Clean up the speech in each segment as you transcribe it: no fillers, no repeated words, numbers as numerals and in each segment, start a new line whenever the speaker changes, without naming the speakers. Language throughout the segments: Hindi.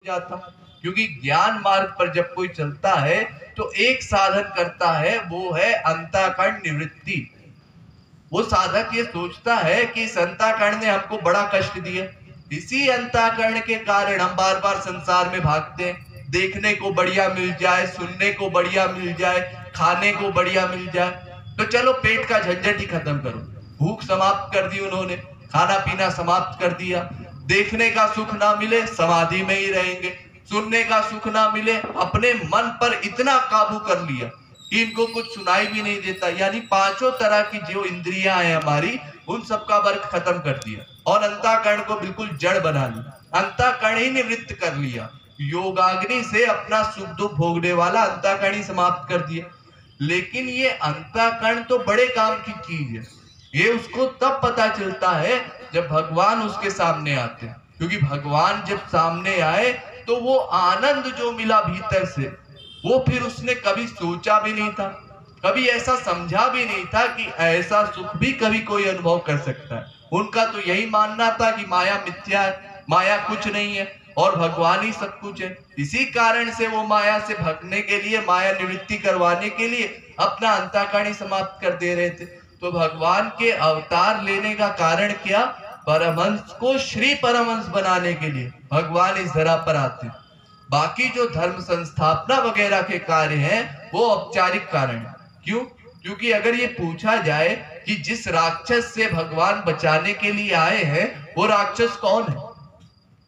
जाता, क्योंकि ज्ञान मार्ग पर जब कोई चलता है तो एक साधन करता है, वो है अंतःकरण निवृत्ति। वो साधक ये सोचता है कि इस अंतःकरण ने हमको बड़ा कष्ट दिया, इसी अंतःकरण के कारण हम बार बार संसार में भागते हैं। देखने को बढ़िया मिल जाए, सुनने को बढ़िया मिल जाए, खाने को बढ़िया मिल जाए, तो चलो पेट का झंझट ही खत्म करो। भूख समाप्त कर दी उन्होंने, खाना पीना समाप्त कर दिया। देखने का सुख ना मिले, समाधि में ही रहेंगे। सुनने का सुख ना मिले, अपने मन पर इतना काबू कर लिया कि इनको कुछ सुनाई भी नहीं देता। यानी पांचों तरह की जो इंद्रियां हैं हमारी, उन सबका वर्ग खत्म कर दिया और अंतःकरण को बिल्कुल जड़ बना लिया, अंतःकरण ही निवृत्त कर लिया। योगाग्नि से अपना सुख दुख भोगने वाला अंतःकरण ही समाप्त कर दिया। लेकिन ये अंतःकरण तो बड़े काम की चीज है। ये उसको तब पता चलता है जब भगवान उसके सामने आते हैं, क्योंकि भगवान जब सामने आए तो वो आनंद जो मिला भीतर से, वो फिर उसने कभी सोचा भी नहीं था, कभी ऐसा समझा भी नहीं था कि ऐसा सुख भी कभी कोई अनुभव कर सकता है। उनका तो यही मानना था कि माया मिथ्या है, माया कुछ नहीं है और भगवान ही सब कुछ है। इसी कारण से वो माया से भगने के लिए, माया निवृत्ति करवाने के लिए अपना अंतःकरण ही समाप्त कर दे रहे थे। तो भगवान के अवतार लेने का कारण क्या? परमहंस को श्री परमहंस बनाने के लिए भगवान इस धरा पर आते। बाकी जो धर्म संस्थापना वगैरह के कार्य हैं वो औपचारिक कारण है। क्यों? क्योंकि अगर ये पूछा जाए कि जिस राक्षस से भगवान बचाने के लिए आए हैं वो राक्षस कौन है,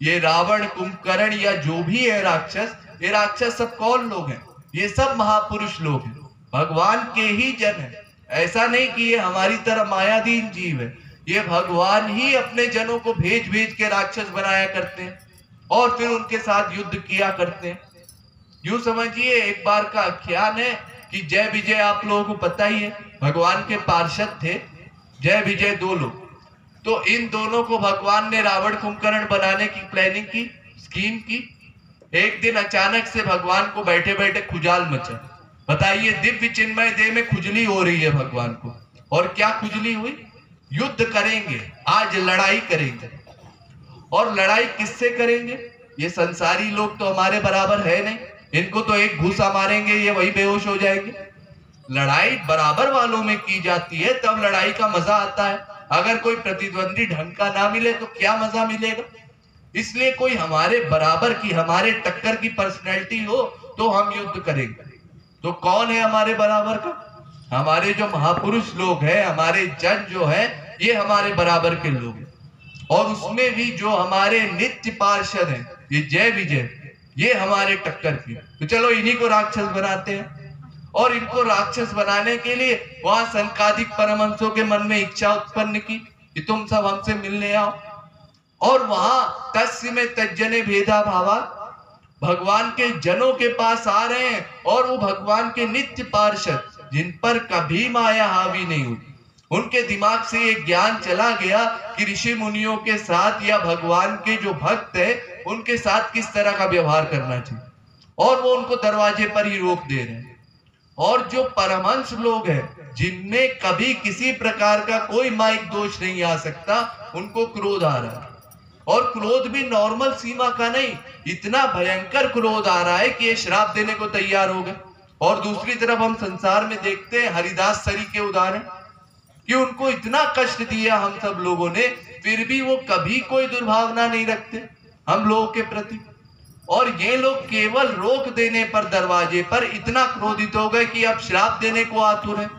ये रावण, कुंभकर्ण या जो भी है राक्षस, ये राक्षस सब कौन लोग हैं? ये सब महापुरुष लोग हैं, भगवान के ही जन है। ऐसा नहीं कि ये हमारी तरह मायाधीन जीव है, ये भगवान ही अपने जनों को भेज भेज के राक्षस बनाया करते हैं और फिर उनके साथ युद्ध किया करते हैं। यूं समझिए, एक बार का आख्यान है कि जय विजय, आप लोगों को पता ही है, भगवान के पार्षद थे जय विजय, दो लोग। तो इन दोनों को भगवान ने रावण कुंभकर्ण बनाने की प्लानिंग की, स्कीम की। एक दिन अचानक से भगवान को बैठे बैठे खुजाल मचा। बताइए, दिव्य चिन्मय देह में खुजली हो रही है भगवान को। और क्या खुजली हुई? युद्ध करेंगे, आज लड़ाई करेंगे। और लड़ाई किससे करेंगे? ये संसारी लोग तो हमारे बराबर है नहीं, इनको तो एक घूसा मारेंगे ये वही बेहोश हो जाएंगे। लड़ाई बराबर वालों में की जाती है, तब लड़ाई का मजा आता है। अगर कोई प्रतिद्वंदी ढंग का ना मिले तो क्या मजा मिलेगा? इसलिए कोई हमारे बराबर की, हमारे टक्कर की पर्सनैलिटी हो तो हम युद्ध करेंगे। तो कौन है हमारे बराबर का? हमारे जो महापुरुष लोग हैं, हमारे जज जो है, ये हमारे बराबर के लोग हैं। और उसमें भी जो हमारे नित्य पार्षद हैं, ये जय विजय, ये हमारे टक्कर की। तो चलो इन्हीं को राक्षस बनाते हैं। और इनको राक्षस बनाने के लिए वहां सनकादिक परमहंसों के मन में इच्छा उत्पन्न की कि तुम सब हमसे मिलने आओ। और वहां तस्य में तज्जने भेदा भावा, भगवान के जनों के पास आ रहे हैं और वो भगवान के नित्य पार्षद, जिन पर कभी माया हावी नहीं हुई, उनके दिमाग से ये ज्ञान चला गया कि ऋषि मुनियों के साथ या भगवान के जो भक्त है उनके साथ किस तरह का व्यवहार करना चाहिए, और वो उनको दरवाजे पर ही रोक दे रहे हैं। और जो परमहंस लोग हैं, जिनमें कभी किसी प्रकार का कोई माइक दोष नहीं आ सकता, उनको क्रोध आ रहा है। और क्रोध भी नॉर्मल सीमा का नहीं, इतना भयंकर क्रोध आ रहा है कि ये श्राप देने को तैयार हो गए। और दूसरी तरफ हम संसार में देखते हैं हरिदास सरी के उदाहरण, कि उनको इतना कष्ट दिया हम सब लोगों ने, फिर भी वो कभी कोई दुर्भावना नहीं रखते हम लोगों के प्रति। और ये लोग केवल रोक देने पर दरवाजे पर इतना क्रोधित हो गए कि अब श्राप देने को आतुर है।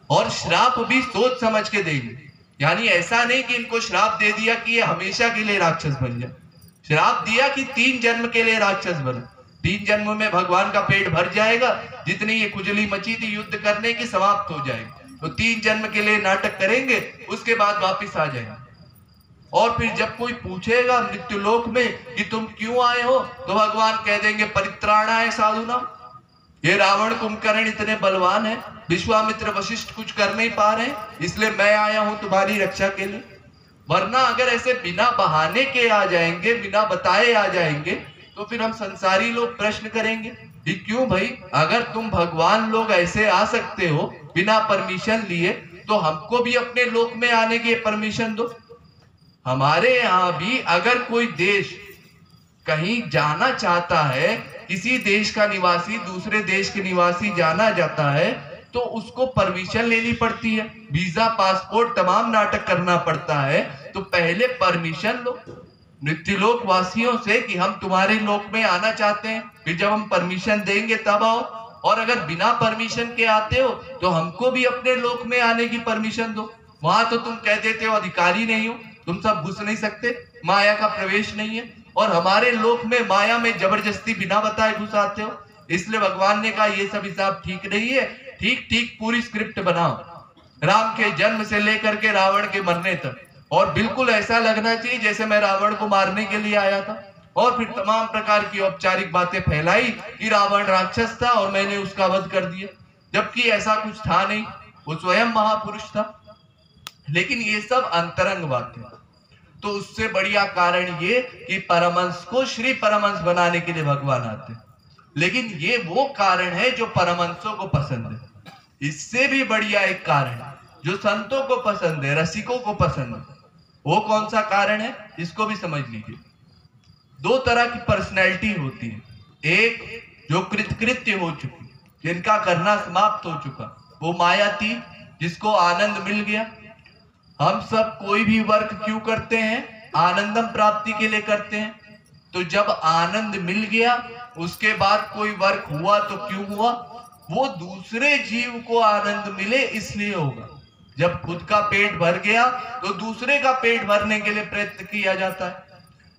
और श्राप भी सोच समझ के देंगे, यानी ऐसा नहीं कि इनको श्राप दे दिया कि ये हमेशा के लिए राक्षस बन जाए। श्राप दिया कि 3 जन्म के लिए राक्षस बने, 3 जन्म में भगवान का पेट भर जाएगा, जितनी ये खुजली मची थी युद्ध करने की समाप्त हो जाएगी। तो 3 जन्म के लिए नाटक करेंगे, उसके बाद वापिस आ जाएंगे। और फिर जब कोई पूछेगा मृत्युलोक में कि तुम क्यों आए हो, तो भगवान कह देंगे परित्राणाय साधुनाम। ये रावण कुंभकर्ण इतने बलवान है, विश्वामित्र वशिष्ठ कुछ कर नहीं पा रहे, इसलिए मैं आया हूं तुम्हारी रक्षा के लिए। वरना अगर ऐसे बिना बहाने के आ जाएंगे, बिना बताए आ जाएंगे, तो फिर हम संसारी लोग प्रश्न करेंगे कि क्यों भाई, अगर तुम भगवान लोग ऐसे आ सकते हो बिना परमिशन लिए, तो हमको भी अपने लोक में आने की परमिशन दो। हमारे यहाँ भी अगर कोई देश कहीं जाना चाहता है, किसी देश का निवासी दूसरे देश के निवासी जाना जाता है, तो उसको परमिशन लेनी पड़ती है, वीजा पासपोर्ट तमाम नाटक करना पड़ता है। तो पहले परमिशन लो नित्यलोक वासियों से कि हम तुम्हारे लोक में आना चाहते हैं, फिर जब हम परमिशन देंगे तब आओ। और अगर बिना परमिशन के आते हो तो हमको भी अपने लोक में आने की परमिशन दो। वहां तो तुम कह देते हो अधिकारी नहीं हो, तुम सब घुस नहीं सकते, माया का प्रवेश नहीं है, और हमारे लोक में माया में जबरदस्ती बिना बताए घुस आते हो। इसलिए भगवान ने कहा ये सब हिसाब ठीक नहीं है, ठीक ठीक पूरी स्क्रिप्ट बनाओ, राम के जन्म से लेकर के रावण के मरने तक, और बिल्कुल ऐसा लगना चाहिए जैसे मैं रावण को मारने के लिए आया था। और फिर तमाम प्रकार की औपचारिक बातें फैलाई कि रावण राक्षस था और मैंने उसका वध कर दिया, जबकि ऐसा कुछ था नहीं, वो स्वयं महापुरुष था। लेकिन ये सब अंतरंग बातें। तो उससे बढ़िया कारण ये कि परमहंस को श्री परमहंस बनाने के लिए भगवान आते हैं। लेकिन ये वो कारण है जो परमहंसों को पसंद है। इससे भी बढ़िया एक कारण है जो संतों को पसंद है, रसिकों को पसंद है। वो कौन सा कारण है, इसको भी समझ लीजिए। दो तरह की पर्सनैलिटी होती है, एक जो कृतकृत्य हो चुकी, जिनका करना समाप्त हो चुका, वो मायाती, जिसको आनंद मिल गया। हम सब कोई भी वर्क क्यों करते हैं, आनंदम प्राप्ति के लिए करते हैं। तो जब आनंद मिल गया उसके बाद कोई वर्क हुआ तो क्यों हुआ, वो दूसरे जीव को आनंद मिले इसलिए होगा। जब खुद का पेट भर गया तो दूसरे का पेट भरने के लिए प्रयत्न किया जाता है।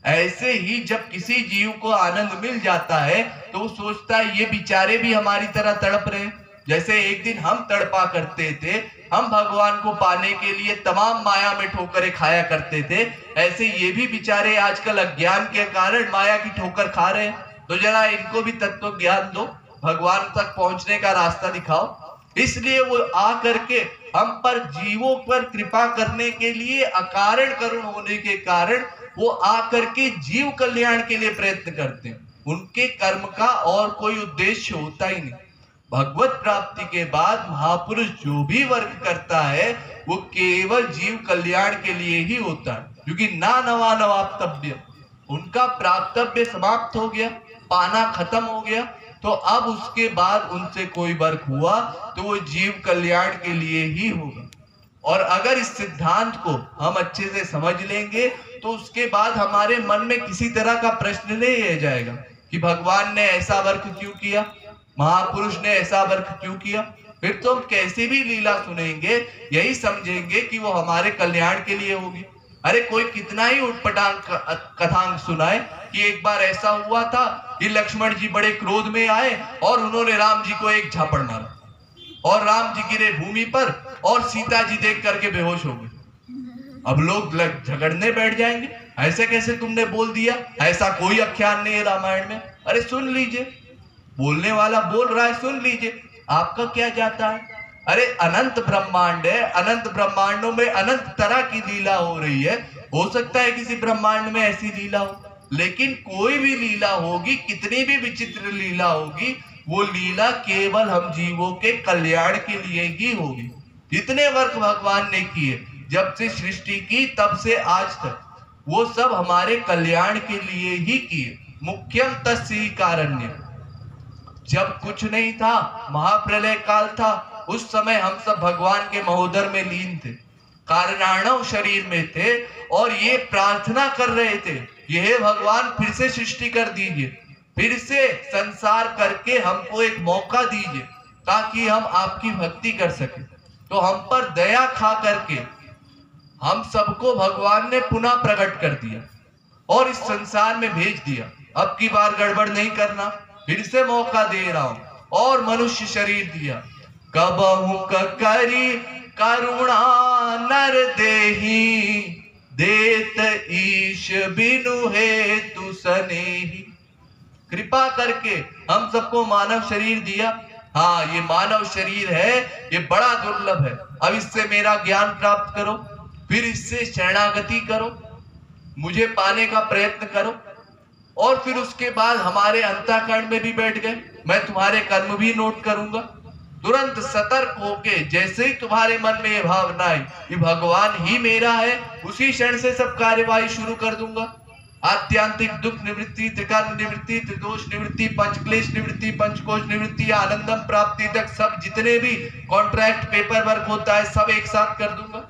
ऐसे ही जब किसी जीव को आनंद मिल जाता है तो वो सोचता है ये बेचारे भी हमारी तरह तड़प रहे हैं। जैसे एक दिन हम तड़पा करते थे, हम भगवान को पाने के लिए तमाम माया में ठोकरें खाया करते थे, ऐसे ये भी बेचारे आजकल अज्ञान के कारण माया की ठोकर खा रहे हैं। तो जरा इनको भी तत्व ज्ञान दो, भगवान तक पहुंचने का रास्ता दिखाओ। इसलिए वो आ करके हम पर जीवों पर कृपा करने के लिए अकारण करुण होने के कारण वो आकर के जीव कल्याण के लिए प्रयत्न करते हैं। उनके कर्म का और कोई उद्देश्य होता ही नहीं। भगवत प्राप्ति के बाद महापुरुष जो भी वर्क करता है वो केवल जीव कल्याण के लिए ही होता है, क्योंकि ना नवा नवाप्तव्य, उनका प्राप्तव्य समाप्त हो गया, पाना खत्म हो गया। तो अब उसके बाद उनसे कोई वर्क हुआ तो वो जीव कल्याण के लिए ही होगा। और अगर इस सिद्धांत को हम अच्छे से समझ लेंगे तो उसके बाद हमारे मन में किसी तरह का प्रश्न नहीं रह जाएगा कि भगवान ने ऐसा वर्क क्यों किया, महापुरुष ने ऐसा वर्क क्यों किया। फिर तो हम कैसी भी लीला सुनेंगे यही समझेंगे कि वो हमारे कल्याण के लिए होगी। अरे कोई कितना ही उटपटांग कथांग सुनाए कि एक बार ऐसा हुआ था कि लक्ष्मण जी बड़े क्रोध में आए और उन्होंने राम जी को एक झापड़ मारा और राम जी गिरे भूमि पर और सीता जी देख करके बेहोश हो गए। अब लोग झगड़ने बैठ जाएंगे, ऐसे कैसे तुमने बोल दिया, ऐसा कोई आख्यान नहीं है रामायण में। अरे सुन लीजिए, बोलने वाला बोल रहा है, सुन लीजिए, आपका क्या जाता है। अरे अनंत ब्रह्मांड है, अनंत ब्रह्मांडों में अनंत तरह की लीला हो रही है। हो सकता है किसी ब्रह्मांड में ऐसी लीला हो, लेकिन कोई भी लीला होगी, कितनी भी विचित्र लीला होगी, वो लीला केवल हम जीवों के कल्याण के लिए ही होगी। जितने वर्क भगवान ने किए जब से सृष्टि की तब से आज तक, वो सब हमारे कल्याण के लिए ही किए। मुख्यम तस्य कारण्य, जब कुछ नहीं था, महाप्रलय काल था, उस समय हम सब भगवान के महोदर में लीन थे, कारणाणव शरीर में थे और ये प्रार्थना कर रहे थे, यह भगवान फिर से सृष्टि कर दीजिए, फिर से संसार करके हमको एक मौका दीजिए ताकि हम आपकी भक्ति कर सके। तो हम पर दया खा करके हम सबको भगवान ने पुनः प्रकट कर दिया और इस संसार में भेज दिया। अब की बार गड़बड़ नहीं करना, फिर से मौका दे रहा हूं और मनुष्य शरीर दिया। कबहु करी करुणा नर देही, देत ईश बिनु हेतु सनेही। कृपा करके हम सबको मानव शरीर दिया। हाँ, ये मानव शरीर है, ये बड़ा दुर्लभ है। अब इससे मेरा ज्ञान प्राप्त करो, फिर इससे शरणागति करो, मुझे पाने का प्रयत्न करो। और फिर उसके बाद हमारे अंतःकरण में भी बैठ गए, मैं तुम्हारे कर्म भी नोट करूंगा। तुरंत सतर्क होके जैसे ही तुम्हारे मन में ये भावना आई कि भगवान ही मेरा है, उसी क्षण से सब कार्यवाही शुरू कर दूंगा। आत्यांतिक दुख निवृत्ति, त्रिकाल निवृत्ति, त्रिदोष निवृत्ति, पंचक्लेश निवृत्ति, पंचकोश निवृत्ति, आनंदम प्राप्ति तक सब जितने भी कॉन्ट्रैक्ट पेपर वर्क होता है सब एक साथ कर दूंगा।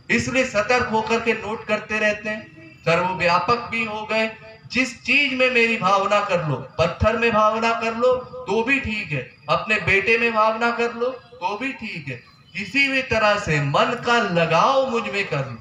इसलिए सतर्क होकर के नोट करते रहते हैं। सर्वव्यापक भी हो गए। जिस चीज में मेरी भावना कर लो, पत्थर में भावना कर लो तो भी ठीक है, अपने बेटे में भावना कर लो तो भी ठीक है, किसी भी तरह से मन का लगाव मुझ में कर लो।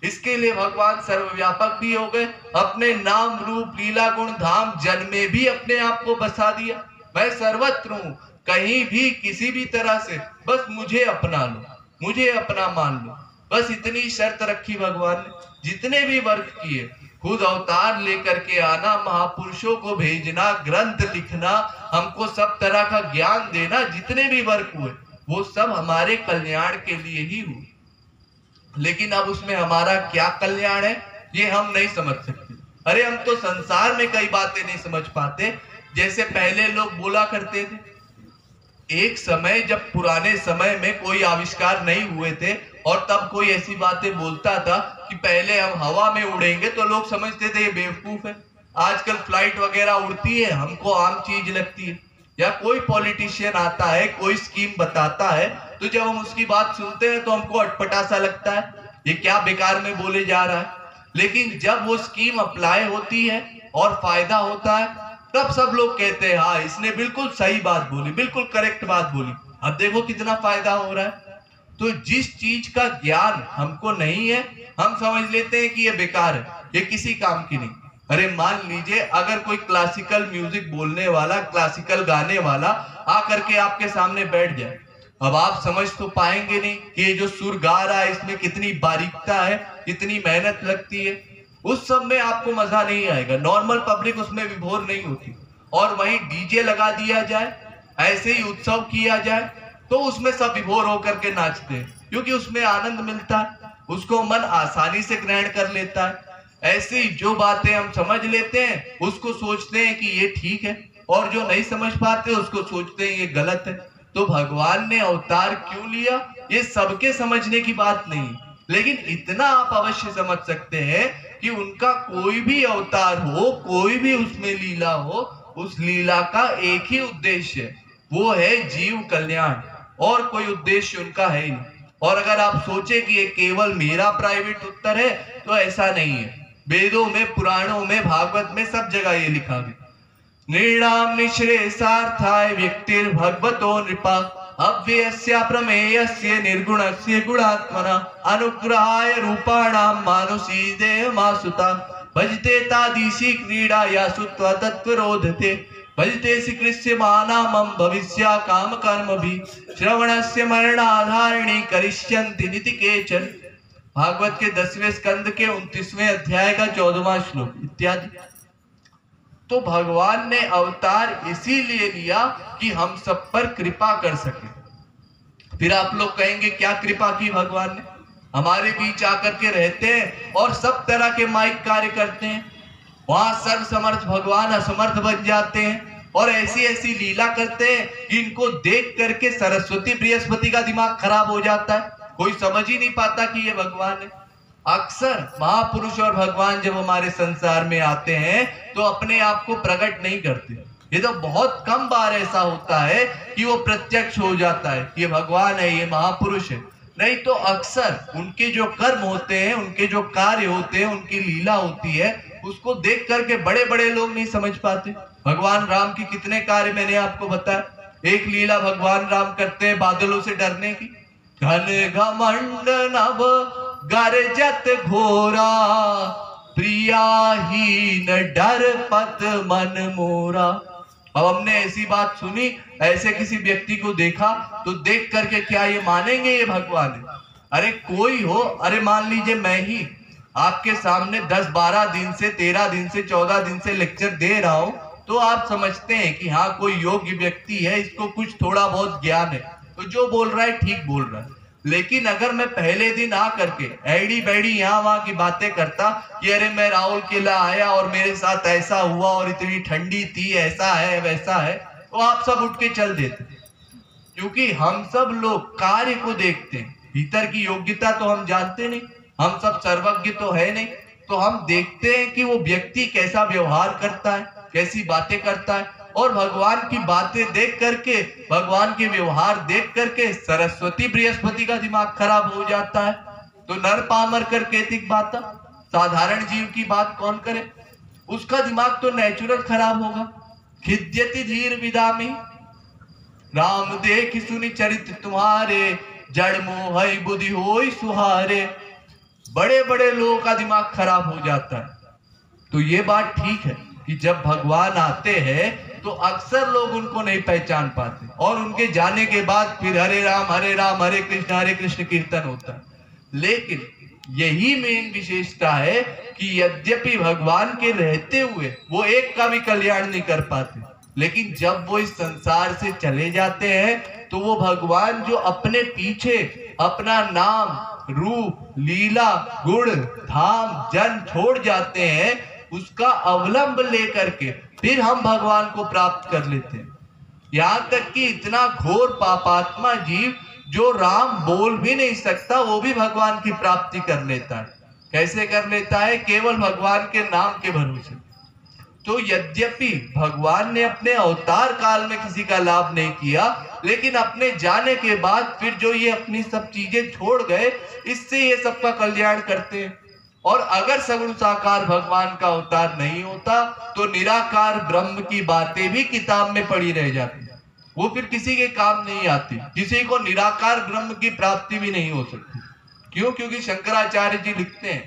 इसके लिए भगवान सर्वव्यापक भी हो गए। अपने नाम रूप लीला गुण धाम जन में भी अपने आप को बसा दिया। मैं सर्वत्र हूं, कहीं भी किसी भी तरह से बस मुझे अपना लो, मुझे अपना मान लो, बस इतनी शर्त रखी भगवान ने। जितने भी वर्क किए, खुद अवतार लेकर के आना, महापुरुषों को भेजना, ग्रंथ लिखना, हमको सब तरह का ज्ञान देना, जितने भी वर्क हुए वो सब हमारे कल्याण के लिए ही हुए। लेकिन अब उसमें हमारा क्या कल्याण है ये हम नहीं समझ सकते। अरे हम तो संसार में कई बातें नहीं समझ पाते। जैसे पहले लोग बोला करते थे, एक समय जब पुराने समय में कोई आविष्कार नहीं हुए थे और तब कोई ऐसी बातें बोलता था कि पहले हम हवा में उड़ेंगे तो लोग समझते थे ये बेवकूफ है। आजकल फ्लाइट वगैरह उड़ती है, हमको आम चीज लगती है। या कोई पॉलिटिशियन आता है, कोई स्कीम बताता है, तो जब हम उसकी बात सुनते हैं तो हमको अटपटा सा लगता है, ये क्या बेकार में बोले जा रहा है। लेकिन जब वो स्कीम अप्लाई होती है और फायदा होता है तब सब लोग कहते हैं हाँ इसने बिल्कुल सही बात बोली, बिल्कुल करेक्ट बात बोली। अब देखो कितना फायदा हो रहा है। तो जिस चीज का ज्ञान हमको नहीं है हम समझ लेते हैं कि ये बेकार है, ये किसी काम की नहीं। अरे मान लीजिए अगर कोई क्लासिकल म्यूजिक बोलने वाला, क्लासिकल गाने वाला आकर के आपके सामने बैठ जाए, अब आप समझ तो पाएंगे नहीं कि ये जो सुर गा रहा है इसमें कितनी बारीकता है, कितनी मेहनत लगती है। उस सब में आपको मजा नहीं आएगा, नॉर्मल पब्लिक उसमें विभोर नहीं होती। और वहीं डीजे लगा दिया जाए, ऐसे ही उत्सव किया जाए तो उसमें सब विभोर होकर के नाचते हैं, क्योंकि उसमें आनंद मिलता है, उसको मन आसानी से ग्रहण कर लेता है। ऐसे ही जो बातें हम समझ लेते हैं उसको सोचते हैं कि ये ठीक है, और जो नहीं समझ पाते उसको सोचते हैं ये गलत है। तो भगवान ने अवतार क्यों लिया ये सबके समझने की बात नहीं, लेकिन इतना आप अवश्य समझ सकते हैं कि उनका कोई भी अवतार हो, कोई भी उसमें लीला हो, उस लीला का एक ही उद्देश्य है, वो है जीव कल्याण, और कोई उद्देश्य उनका है ही नहीं। और अगर आप सोचे कि ये केवल मेरा प्राइवेट उत्तर है तो ऐसा नहीं है। वेदों में, पुराणों में, भागवत में सब जगह ये लिखा गया, नृणाम निःश्रेयसार्थाय व्यक्तिर भगवतो नृपा अव्ययस्य प्रमेयस्य निर्गुणस्य गुणात्मना अनुग्रहाय रूपाणां मानुषी देहमासुता भजते तादीशी क्रीडा यासु तत्त्वरोधते भजते श्रीकृष्य मानामं भविष्या काम कर्म भी श्रवणस्य मरणाधारिणी करिष्यन्ति निति केचन। भागवत के 10वें स्कंद के 29वें अध्याय का 14वां श्लोक इत्यादि। तो भगवान ने अवतार इसीलिए लिया कि हम सब पर कृपा कर सके। फिर आप लोग कहेंगे क्या कृपा की भगवान ने, हमारे बीच आकर के रहते हैं और सब तरह के माइक कार्य करते हैं, वहां सर्व समर्थ भगवान असमर्थ बन जाते हैं और ऐसी ऐसी लीला करते हैं कि इनको देख करके सरस्वती बृहस्पति का दिमाग खराब हो जाता है, कोई समझ ही नहीं पाता कि ये भगवान है। अक्सर महापुरुष और भगवान जब हमारे संसार में आते हैं तो अपने आप को प्रकट नहीं करते। ये तो बहुत कम बार ऐसा होता है कि वो प्रत्यक्ष हो जाता है, ये भगवान है, ये महापुरुष है। नहीं तो अक्सर उनके जो कर्म होते हैं, उनके जो कार्य होते हैं, उनकी लीला होती है, उसको देख करके बड़े बड़े लोग नहीं समझ पाते। भगवान राम की कितने कार्य मैंने आपको बताया। एक लीला भगवान राम करते हैं बादलों से डरने की, घन घमंड नभ गरजत घोरा प्रियाहीन डर पत मन मोरा। अब हमने ऐसी बात सुनी, ऐसे किसी व्यक्ति को देखा तो देख करके क्या ये मानेंगे ये भगवान है? अरे कोई हो, अरे मान लीजिए मैं ही आपके सामने 10-12 दिन से, 13 दिन से, 14 दिन से लेक्चर दे रहा हूं तो आप समझते हैं कि हाँ कोई योग्य व्यक्ति है, इसको कुछ थोड़ा बहुत ज्ञान है, तो जो बोल रहा है ठीक बोल रहा है। लेकिन अगर मैं पहले दिन आ करके ऐडी बैडी यहाँ वहां की बातें करता कि अरे मैं राहुल किला आया और मेरे साथ ऐसा हुआ और इतनी ठंडी थी, ऐसा है वैसा है, तो आप सब उठ के चल देते। क्योंकि हम सब लोग कार्य को देखते हैं, भीतर की योग्यता तो हम जानते नहीं, हम सब सर्वज्ञ तो है नहीं। तो हम देखते हैं कि वो व्यक्ति कैसा व्यवहार करता है, कैसी बातें करता है, और भगवान की बातें देख करके, भगवान के व्यवहार देख करके सरस्वती बृहस्पति का दिमाग खराब हो जाता है। तो नर पामर कर कैतिक बात, साधारण जीव की बात कौन करे, उसका दिमाग तो नेचुरल खराब होगा। खिद्यति धीर विदामी, राम देख सुनि चरित तुम्हारे, जड़ मोह बुद्धि होई सुहारे। बड़े बड़े लोगों का दिमाग खराब हो जाता है। तो ये बात ठीक है कि जब भगवान आते हैं तो अक्सर लोग उनको नहीं पहचान पाते, और उनके जाने के बाद फिर हरे राम हरे कृष्ण कीर्तन होता है। लेकिन यही मेन विशेषता है कि यद्यपि भगवान के रहते हुए वो एक का भी कल्याण नहीं कर पाते, लेकिन जब वो इस संसार से चले जाते हैं तो वो भगवान जो अपने पीछे अपना नाम, रूप, लीला, गुण, धाम, जन छोड़ जाते हैं, उसका अवलंब लेकर के फिर हम भगवान को प्राप्त कर लेते हैं। यहां तक कि इतना घोर पापात्मा जीव जो राम बोल भी नहीं सकता, वो भी भगवान की प्राप्ति कर लेता है। कैसे कर लेता है? केवल भगवान के नाम के भरोसे। तो यद्यपि भगवान ने अपने अवतार काल में किसी का लाभ नहीं किया, लेकिन अपने जाने के बाद फिर जो ये अपनी सब चीजें छोड़ गए, इससे ये सबका कल्याण करते हैं। और अगर सगुण साकार भगवान का अवतार नहीं होता तो निराकार ब्रह्म की बातें भी किताब में पड़ी रह जाती, वो फिर किसी के काम नहीं आती। किसी को निराकार ब्रह्म की प्राप्ति भी नहीं हो सकती। क्यों? क्योंकि शंकराचार्य जी लिखते हैं,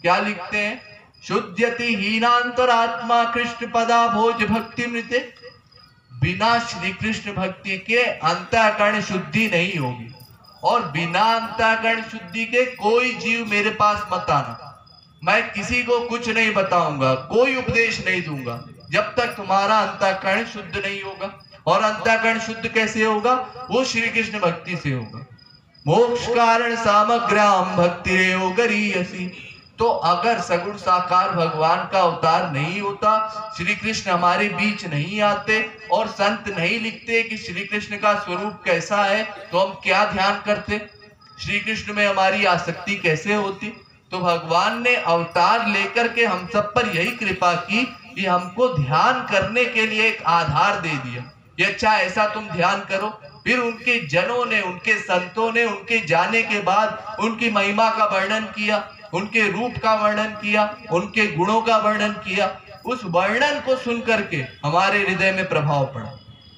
क्या लिखते हैं? शुद्ध्यति हीनांतरात्मा कृष्ण पदा भोज भक्ति मृते। बिना श्री कृष्ण भक्ति के अंतःकरण शुद्धि नहीं होगी, और बिना अंतःकरण शुद्धि के कोई जीव मेरे पास मत आना। मैं किसी को कुछ नहीं बताऊंगा, कोई उपदेश नहीं दूंगा जब तक तुम्हारा अंतःकरण शुद्ध नहीं होगा। और अंतःकरण शुद्ध कैसे होगा? वो श्री कृष्ण भक्ति से होगा। मोक्ष कारण सामग्राम भक्ति रेव गरीयसी। तो अगर सगुण साकार भगवान का अवतार नहीं होता, श्री कृष्ण हमारे बीच नहीं आते, और संत नहीं लिखते कि श्री कृष्ण का स्वरूप कैसा है, तो हम क्या ध्यान करते? श्री कृष्ण में हमारी आसक्ति कैसे होती? तो भगवान ने अवतार लेकर के हम सब पर यही कृपा की कि हमको ध्यान करने के लिए एक आधार दे दिया। ये अच्छा, ऐसा तुम ध्यान करो। फिर उनके जनों ने, उनके संतों ने उनके जाने के बाद उनकी महिमा का वर्णन किया, उनके रूप का वर्णन किया, उनके गुणों का वर्णन किया। उस वर्णन को सुन करके हमारे हृदय में प्रभाव पड़ा,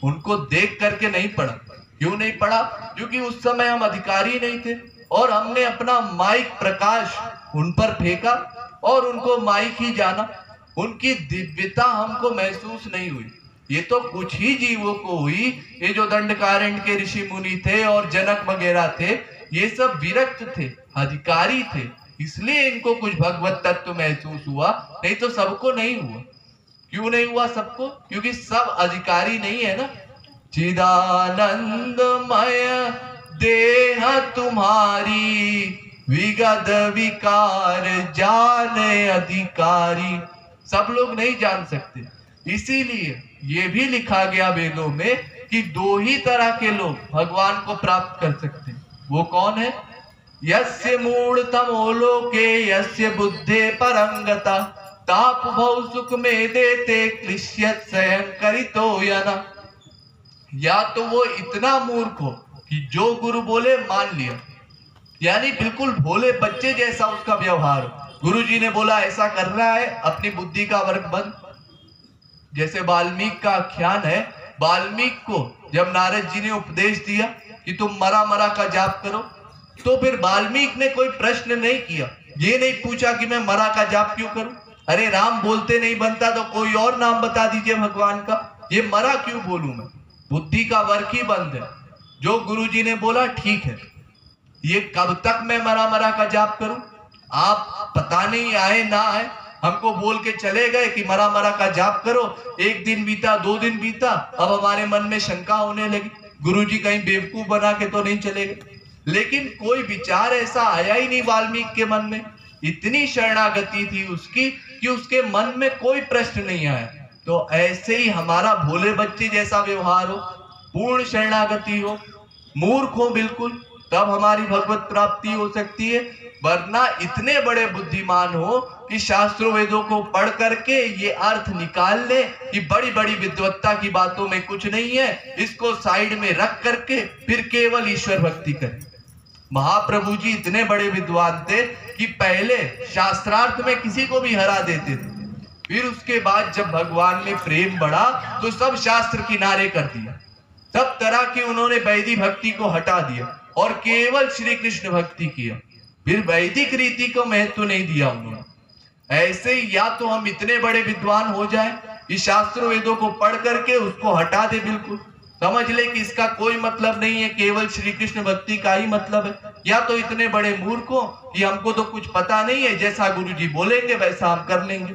उनको देख करके नहीं पड़ा। क्यों नहीं पड़ा? क्योंकि उस समय हम अधिकारी नहीं थे, और हमने अपना माइक प्रकाश उन पर फेंका और उनको माइक ही जाना। उनकी दिव्यता हमको महसूस नहीं हुई। ये तो कुछ ही जीवों को हुई। ये जो दंडकारण्य के ऋषि मुनि थे और जनक वगैरह थे, ये सब विरक्त थे, अधिकारी थे, इसलिए इनको कुछ भगवत तत्व महसूस हुआ, नहीं तो सबको नहीं हुआ। क्यों नहीं हुआ सबको? क्योंकि सब अधिकारी नहीं है ना। चिदानंदमय देह तुम्हारी, विगत विकार जाने अधिकारी। सब लोग नहीं जान सकते, इसीलिए ये भी लिखा गया वेदों में कि दो ही तरह के लोग भगवान को प्राप्त कर सकते हैं। वो कौन है? यस्य मूढ़तमो लोके यस्य बुद्धे परंगता, ताप भव सुख में देते क्लिश्यत स्वयं करितो यना। या तो वो इतना मूर्ख हो कि जो गुरु बोले मान लिया, यानी बिल्कुल भोले बच्चे जैसा उसका व्यवहार हो। गुरु जी ने बोला ऐसा करना है, अपनी बुद्धि का वर्ग बंद। जैसे वाल्मीकि का आख्यान है, वाल्मीकि को जब नारद जी ने उपदेश दिया कि तुम मरा मरा का जाप करो, तो फिर वाल्मीकि ने कोई प्रश्न नहीं किया, ये नहीं पूछा कि मैं मरा का जाप क्यों करूं। अरे राम बोलते नहीं बनता तो कोई और नाम बता दीजिए भगवान का, ये मरा क्यों बोलूं मैं? बुद्धि का वर्ग ही बंद है। जो गुरु जी ने बोला ठीक है, ये कब तक मैं मरा मरा का जाप करूं? आप पता नहीं आए ना आए, हमको बोल के चले गए कि मरा मरा का जाप करो। एक दिन बीता, 2 दिन बीता, अब हमारे मन में शंका होने लगी, गुरुजी कहीं बेवकूफ बना के तो नहीं चले गए। लेकिन कोई विचार ऐसा आया ही नहीं वाल्मीकि के मन में। इतनी शरणागति थी उसकी कि उसके मन में कोई प्रश्न नहीं आया। तो ऐसे ही हमारा भोले बच्चे जैसा व्यवहार हो, पूर्ण शरणागति हो, मूर्ख हो बिल्कुल, तब हमारी भगवत प्राप्ति हो सकती है। वरना इतने बड़े बुद्धिमान हो कि शास्त्रों वेदों को पढ़ करके ये अर्थ निकाल ले कि बड़ी बड़ी विद्वत्ता की बातों में कुछ नहीं है, इसको साइड में रख करके फिर केवल ईश्वर भक्ति करें। महाप्रभु जी इतने बड़े विद्वान थे कि पहले शास्त्रार्थ में किसी को भी हरा देते थे, फिर उसके बाद जब भगवान में प्रेम बढ़ा तो सब शास्त्र किनारे कर दिया, सब तरह की उन्होंने वैदिक भक्ति को हटा दिया और केवल श्री कृष्ण भक्ति किया। फिर वैदिक रीति को महत्व नहीं दिया उन्होंने। ऐसे ही या तो हम इतने बड़े विद्वान हो जाएं कि शास्त्र वेदों को पढ़ करके उसको हटा दे, बिल्कुल समझ ले कि इसका कोई मतलब नहीं है, केवल श्री कृष्ण भक्ति का ही मतलब है। या तो इतने बड़े मूर्ख हो कि हमको तो कुछ पता नहीं है, जैसा गुरु जी बोलेंगे वैसा हम कर लेंगे।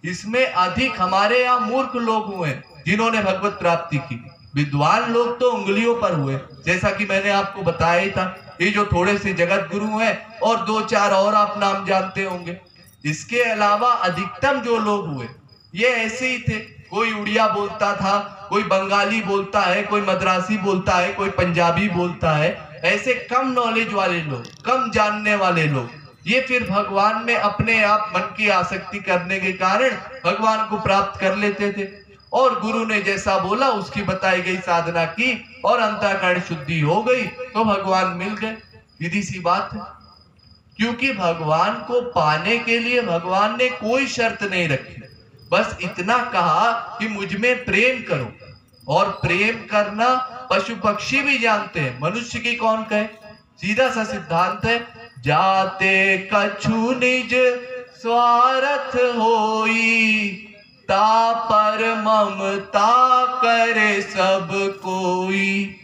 इसमें अधिक हमारे यहाँ मूर्ख लोग हुए जिन्होंने भगवत प्राप्ति की। विद्वान लोग तो उंगलियों पर हुए, जैसा कि मैंने आपको बताया ही था। ये जो थोड़े से जगत गुरु हैं और 2-4 और आप नाम जानते होंगे। इसके अलावा अधिकतम जो लोग हुए ये ऐसे ही थे। कोई उड़िया बोलता था, कोई बंगाली बोलता है, कोई मद्रासी बोलता है, कोई पंजाबी बोलता है। ऐसे कम नॉलेज वाले लोग, कम जानने वाले लोग, ये फिर भगवान में अपने आप मन की आसक्ति करने के कारण भगवान को प्राप्त कर लेते थे। और गुरु ने जैसा बोला उसकी बताई गई साधना की और अंतःकरण शुद्धि हो गई तो भगवान मिल गए। सीधी सी बात है। क्योंकि भगवान को पाने के लिए भगवान ने कोई शर्त नहीं रखी, बस इतना कहा कि मुझ में प्रेम करो। और प्रेम करना पशु पक्षी भी जानते हैं, मनुष्य की कौन कहे। सीधा सा सिद्धांत है, जाते कछु निज स्वार्थ होई, ता पर ममता करे सब कोई।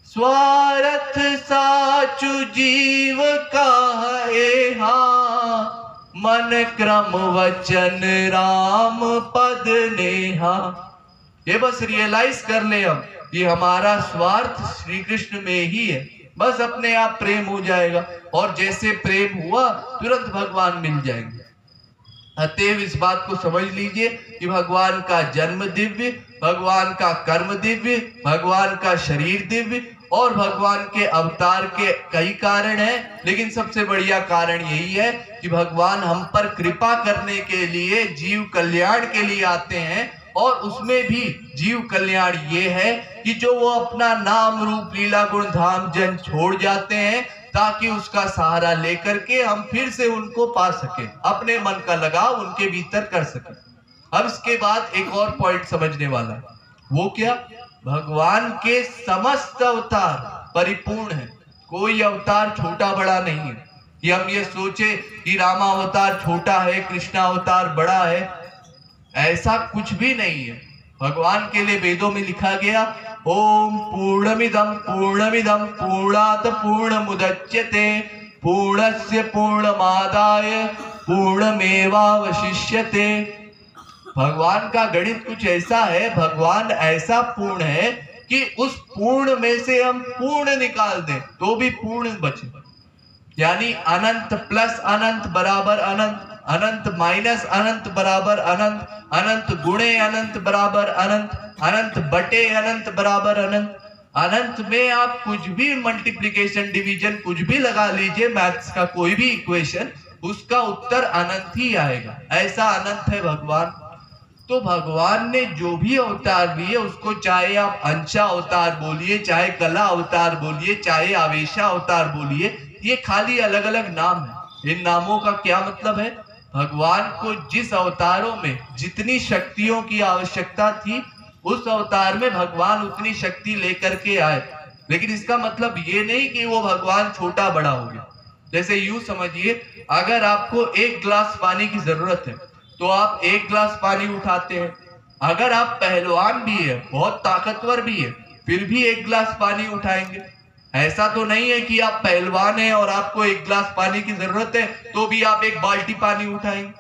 स्वार्थ साचु जीव कहे हाँ, मन क्रम वचन राम पद नेहा। ये बस रियलाइज कर ले हम कि हमारा स्वार्थ श्री कृष्ण में ही है, बस अपने आप प्रेम हो जाएगा। और जैसे प्रेम हुआ तुरंत भगवान मिल जाएंगे। अतएव इस बात को समझ लीजिए कि भगवान का जन्म दिव्य, भगवान का कर्म दिव्य, भगवान का शरीर दिव्य और भगवान के अवतार के कई कारण हैं, लेकिन सबसे बढ़िया कारण यही है कि भगवान हम पर कृपा करने के लिए, जीव कल्याण के लिए आते हैं। और उसमें भी जीव कल्याण ये है कि जो वो अपना नाम रूप लीला गुण धाम जन छोड़ जाते हैं ताकि उसका सहारा लेकर के हम फिर से उनको पा सके, अपने मन का लगाव उनके भीतर कर सके। अब इसके बाद एक और पॉइंट समझने वाला है, वो क्या? भगवान के समस्त अवतार परिपूर्ण है, कोई अवतार छोटा बड़ा नहीं है कि हम ये सोचे कि रामा अवतार छोटा है, कृष्णा अवतार बड़ा है। ऐसा कुछ भी नहीं है। भगवान के लिए वेदों में लिखा गया, ओम पूर्णमिदं पूर्णमिदं पूर्णात् पूर्णमुदच्यते पूर्णस्य पूर्णमादाय पूर्णमेवावशिष्यते। भगवान का गणित कुछ ऐसा है, भगवान ऐसा पूर्ण है कि उस पूर्ण में से हम पूर्ण निकाल दें तो भी पूर्ण बचे। यानी अनंत प्लस अनंत बराबर अनंत, अनंत माइनस अनंत बराबर अनंत, अनंत गुणे अनंत बराबर अनंत, अनंत बटे अनंत बराबर अनंत। अनंत में आप कुछ भी मल्टीप्लिकेशन डिवीजन कुछ भी लगा लीजिए, मैथ्स का कोई भी इक्वेशन, उसका उत्तर अनंत ही आएगा। ऐसा अनंत है भगवान। तो भगवान ने जो भी अवतार लिए उसको चाहे आप अंशा अवतार बोलिए, चाहे कला अवतार बोलिए, चाहे आवेशा अवतार बोलिए, ये खाली अलग अलग नाम है। इन नामों का क्या मतलब है? भगवान को जिस अवतारों में जितनी शक्तियों की आवश्यकता थी उस अवतार में भगवान उतनी शक्ति लेकर के आए। लेकिन इसका मतलब ये नहीं कि वो भगवान छोटा बड़ा हो गया। जैसे यूं समझिए, अगर आपको 1 गिलास पानी की जरूरत है तो आप 1 गिलास पानी उठाते हैं। अगर आप पहलवान भी है, बहुत ताकतवर भी है, फिर भी 1 गिलास पानी उठाएंगे। ऐसा तो नहीं है कि आप पहलवान हैं और आपको 1 गिलास पानी की जरूरत है तो भी आप 1 बाल्टी पानी उठाएंगे।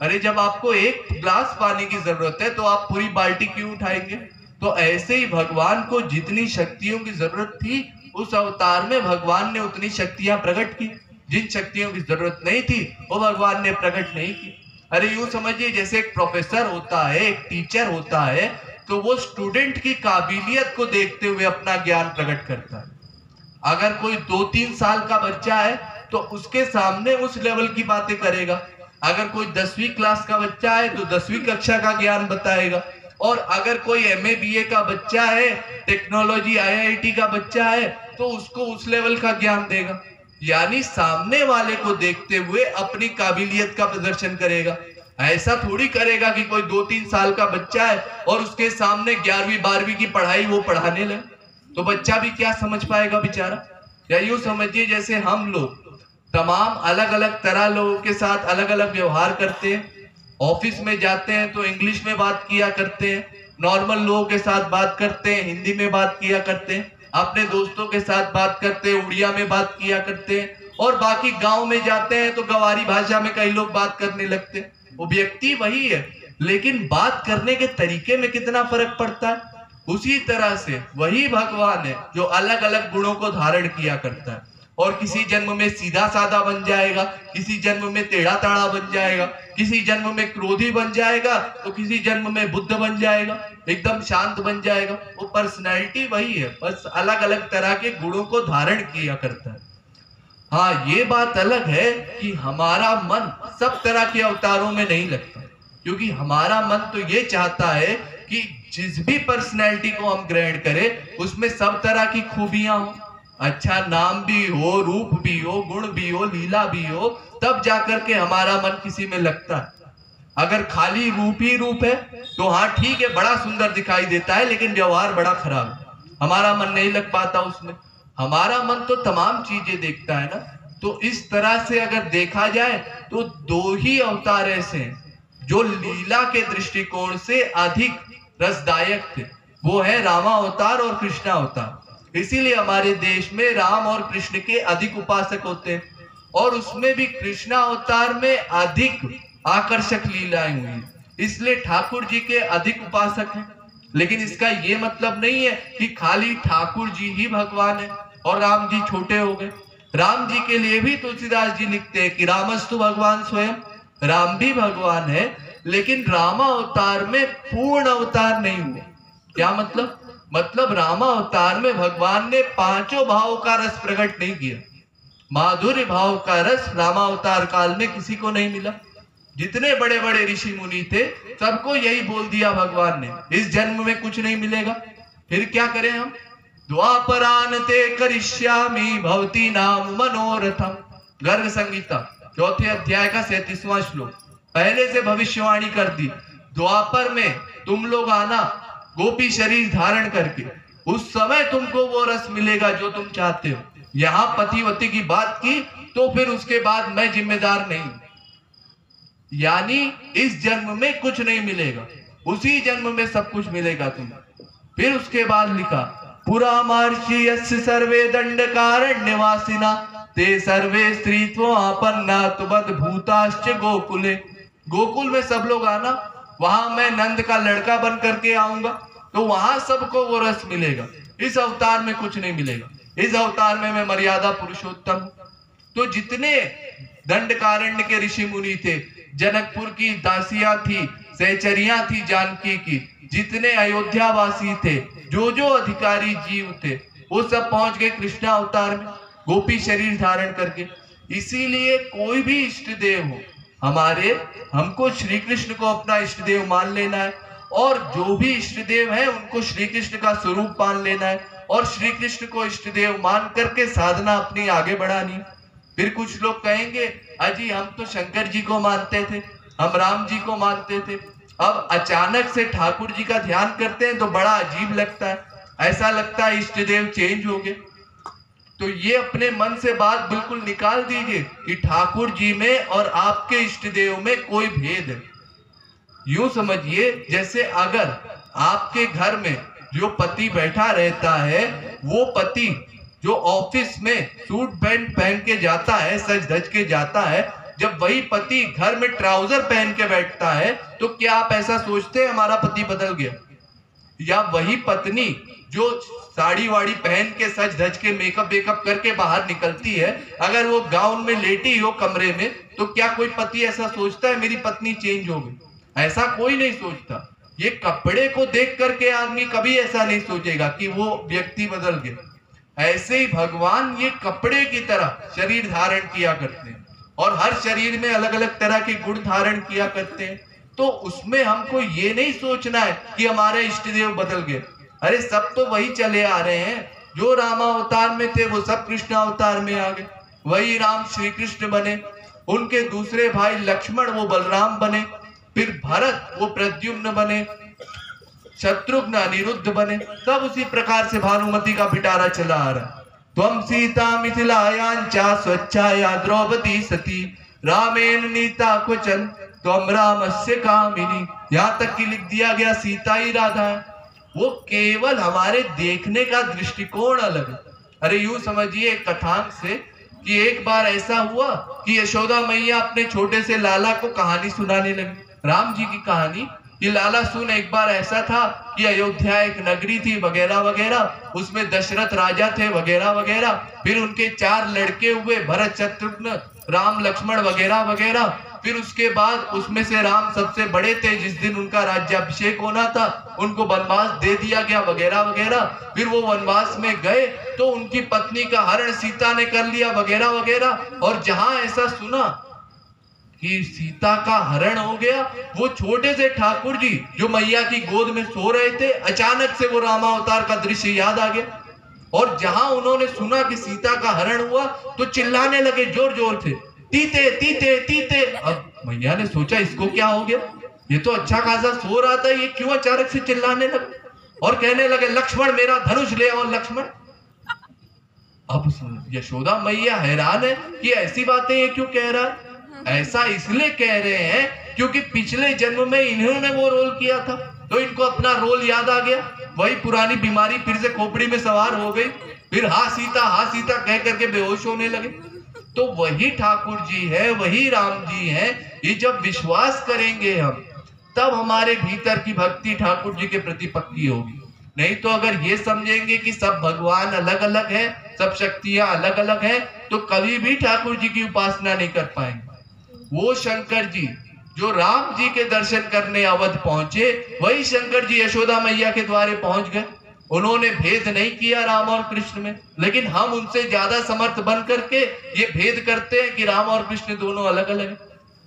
अरे जब आपको 1 गिलास पानी की जरूरत है तो आप पूरी बाल्टी क्यों उठाएंगे? तो ऐसे ही भगवान को जितनी शक्तियों की जरूरत थी उस अवतार में भगवान ने उतनी शक्तियां प्रकट की। जिन शक्तियों की जरूरत नहीं थी वो भगवान ने प्रकट नहीं की। अरे यूं समझिए, जैसे एक प्रोफेसर होता है, एक टीचर होता है, तो वो स्टूडेंट की काबिलियत को देखते हुए अपना ज्ञान प्रकट करता है। अगर कोई 2-3 साल का बच्चा है तो उसके सामने उस लेवल की बातें करेगा। अगर कोई 10वीं क्लास का बच्चा है तो 10वीं कक्षा का ज्ञान बताएगा। और अगर कोई MA BA का बच्चा है, टेक्नोलॉजी IIT का बच्चा है, तो उसको उस लेवल का ज्ञान देगा। यानी सामने वाले को देखते हुए अपनी काबिलियत का प्रदर्शन करेगा। ऐसा थोड़ी करेगा कि कोई 2-3 साल का बच्चा है और उसके सामने 11वीं 12वीं की पढ़ाई वो पढ़ाने लगे, तो बच्चा भी क्या समझ पाएगा बेचारा। या यूं समझिए जैसे हम लोग तमाम अलग अलग तरह लोगों के साथ अलग अलग व्यवहार करते हैं। ऑफिस में जाते हैं तो इंग्लिश में बात किया करते हैं, नॉर्मल लोगों के साथ बात करते हैं हिंदी में बात किया करते हैं, अपने दोस्तों के साथ बात करते हैं उड़िया में बात किया करते हैं, और बाकी गांव में जाते हैं तो गवारी भाषा में कई लोग बात करने लगते हैं। वो व्यक्ति वही है, लेकिन बात करने के तरीके में कितना फर्क पड़ता है। उसी तरह से वही भगवान है जो अलग अलग गुणों को धारण किया करता है, और किसी जन्म में सीधा साधा बन जाएगा, किसी जन्म में टेढ़ा ताड़ा बन जाएगा, किसी जन्म में क्रोधी बन जाएगा, तो किसी जन्म में बुद्ध बन जाएगा, एकदम शांत बन जाएगा। वो पर्सनैलिटी वही है, बस अलग अलग तरह के गुणों को धारण किया करता है। हाँ, ये बात अलग है कि हमारा मन सब तरह के अवतारों में नहीं लगता, क्योंकि हमारा मन तो ये चाहता है कि जिस भी पर्सनैलिटी को हम ग्रहण करें उसमें सब तरह की खूबियां हो, अच्छा नाम भी हो, रूप भी हो, गुण भी हो, लीला भी हो, तब जाकर के हमारा मन किसी में लगता है। अगर खाली रूप ही रूप है तो हाँ ठीक है, बड़ा सुंदर दिखाई देता है, लेकिन व्यवहार बड़ा खराब है, हमारा मन नहीं लग पाता उसमें। हमारा मन तो तमाम चीजें देखता है ना। तो इस तरह से अगर देखा जाए तो दो ही अवतार ऐसे हैं जो लीला के दृष्टिकोण से अधिक रसदायक थे, वो है रामावतार और कृष्णावतार। इसीलिए हमारे देश में राम और कृष्ण के अधिक उपासक होते हैं, और उसमें भी कृष्णावतार में अधिक आकर्षक लीलाएं हुई हैं, इसलिए ठाकुर जी के अधिक उपासक हैं। लेकिन इसका ये मतलब नहीं है कि खाली ठाकुर जी ही भगवान है और राम जी छोटे हो गए। राम जी के लिए भी तुलसीदास जी लिखते हैं कि रामस्तु भगवान स्वयं, राम भी भगवान है, लेकिन रामावतार में पूर्ण अवतार नहीं हुए। क्या मतलब रामावतार में भगवान ने पांचों भावों का रस प्रकट नहीं किया। माधुर्य भाव का रस रामावतार काल में किसी को नहीं मिला। जितने बड़े बड़े ऋषि मुनि थे सबको यही बोल दिया भगवान ने, इस जन्म में कुछ नहीं मिलेगा, फिर क्या करें हम। द्वापरान्ते करिष्यामि भवती नाम मनोरथम, गर्ग संगीता 4थे अध्याय का 37वां श्लोक, पहले से भविष्यवाणी कर दी। द्वापर में तुम लोग आना गोपी शरीर धारण करके, उस समय तुमको वो रस मिलेगा जो तुम चाहते हो। यहाँ पतिवती की बात की तो फिर उसके बाद मैं जिम्मेदार नहीं, यानी इस जन्म में कुछ नहीं मिलेगा, उसी जन्म में सब कुछ मिलेगा तुम्हें। फिर उसके बाद लिखा पुरा महर्षि यस्य सर्वे दंडकारण्यवासिना ते सर्वे स्त्रीत्वापन्ना तुबद भूताश्च गोकुले। गोकुल में सब लोग आना, वहां मैं नंद का लड़का बन करके आऊंगा, तो वहां सबको वो रस मिलेगा। इस अवतार में कुछ नहीं मिलेगा, इस अवतार में मैं मर्यादा पुरुषोत्तम। तो जितने दंडकारण्य के ऋषि मुनि थे, जनकपुर की दासियां थी, सहचरियां थी जानकी की, जितने अयोध्यावासी थे, जो जो अधिकारी जीव थे, वो सब पहुंच गए कृष्ण अवतार में गोपी शरीर धारण करके। इसीलिए कोई भी इष्ट देव हो हमारे, हमको श्री कृष्ण को अपना इष्ट देव मान लेना है, और जो भी इष्ट देव है उनको श्री कृष्ण का स्वरूप मान लेना है, और श्री कृष्ण को इष्ट देव मान करके साधना अपनी आगे बढ़ानी। फिर कुछ लोग कहेंगे अजी हम तो शंकर जी को मानते थे, हम राम जी को मानते थे, अब अचानक से ठाकुर जी का ध्यान करते हैं तो बड़ा अजीब लगता है, ऐसा लगता है इष्ट देव चेंज हो गए। तो ये अपने मन से बात बिल्कुल निकाल दीजिए कि ठाकुर जी में और आपके इष्ट देव में कोई भेद है। यूं समझिए जैसे अगर आपके घर में जो पति बैठा रहता है, वो पति जो ऑफिस में सूट पैंट पहन के जाता है, सज धज के जाता है, जब वही पति घर में ट्राउजर पहन के बैठता है, तो क्या आप ऐसा सोचते हैं हमारा पति बदल गया? या वही पत्नी जो साड़ी वाड़ी पहन के सज धज के मेकअप वेकअप करके बाहर निकलती है, अगर वो गाउन में लेटी हो कमरे में, तो क्या कोई पति ऐसा सोचता है मेरी पत्नी चेंज हो गई? ऐसा कोई नहीं सोचता। ये कपड़े को देख करके आदमी कभी ऐसा नहीं सोचेगा कि वो व्यक्ति बदल गया। ऐसे ही भगवान ये कपड़े की तरह शरीर धारण किया करते हैं और हर शरीर में अलग अलग तरह के गुण धारण किया करते हैं। तो उसमें हमको ये नहीं सोचना है कि हमारे इष्ट देव बदल गए। अरे सब तो वही चले आ रहे हैं, जो रामावतार में थे वो सब कृष्ण अवतार में आ गए। वही राम श्री कृष्ण बने, उनके दूसरे भाई लक्ष्मण वो बलराम बने, फिर भरत वो प्रद्युम्न बने, शत्रुघ्न अनिरुद्ध बने। सब उसी प्रकार से भानुमति का पिटारा चला आ रहा है। त्वं सीता मिथिलायां स्वच्छाया द्रौपदी सती रामेण नीता क्वचन त्वं रामस्य कामिनी। यहाँ तक कि लिख दिया गया सीता ही राधा है। वो केवल हमारे देखने का दृष्टिकोण अलग है। अरे यूं समझिए एक कथांक से कि एक बार ऐसा हुआ कि यशोदा मैया अपने छोटे से लाला को कहानी सुनाने लगी, राम जी की कहानी। ये लाला सुन, एक बार ऐसा था कि अयोध्या एक नगरी थी वगैरह वगैरह, उसमें दशरथ राजा थे वगैरह वगैरह, फिर उनके 4 लड़के हुए, भरत शत्रुघ्न राम लक्ष्मण वगैरह वगैरह। फिर उसके बाद उसमें से राम सबसे बड़े थे, जिस दिन उनका राज्याभिषेक होना था उनको वनवास दे दिया गया वगैरह वगैरह। फिर वो वनवास में गए तो उनकी पत्नी का हरण सीता ने कर लिया वगैरह वगैरह। और जहां ऐसा सुना कि सीता का हरण हो गया, वो छोटे से ठाकुर जी जो मैया की गोद में सो रहे थे, अचानक से वो रामावतार का दृश्य याद आ गया। और जहां उन्होंने सुना कि सीता का हरण हुआ तो चिल्लाने लगे जोर जोर से, तीते तीते तीते। अब मैया ने सोचा इसको क्या हो गया, ये तो अच्छा खासा सो रहा था, ये क्यों अचानक से चिल्लाने लगे। और कहने लगे लक्ष्मण मेरा धनुष ले आओ लक्ष्मण। अब यशोदा मैया हैरान है कि ऐसी बातें ये क्यों कह रहा है। ऐसा इसलिए कह रहे हैं क्योंकि पिछले जन्म में इन्होंने वो रोल किया था, तो इनको अपना रोल याद आ गया। वही पुरानी बीमारी फिर से खोपड़ी में सवार हो गई, फिर हा सीता कह करके बेहोश होने लगे। तो वही ठाकुर जी है, वही राम जी है। ये जब विश्वास करेंगे हम, तब हमारे भीतर की भक्ति ठाकुर जी के प्रति पक्की होगी। नहीं तो अगर ये समझेंगे कि सब भगवान अलग अलग है, सब शक्तियां अलग अलग है, तो कभी भी ठाकुर जी की उपासना नहीं कर पाएंगे। वो शंकर जी जो राम जी के दर्शन करने अवध पहुंचे, वही शंकर जी यशोदा मैया के द्वारे पहुंच गए। उन्होंने भेद नहीं किया राम और कृष्ण में, लेकिन हम उनसे ज्यादा समर्थ बन करके ये भेद करते हैं कि राम और कृष्ण दोनों अलग अलग हैं।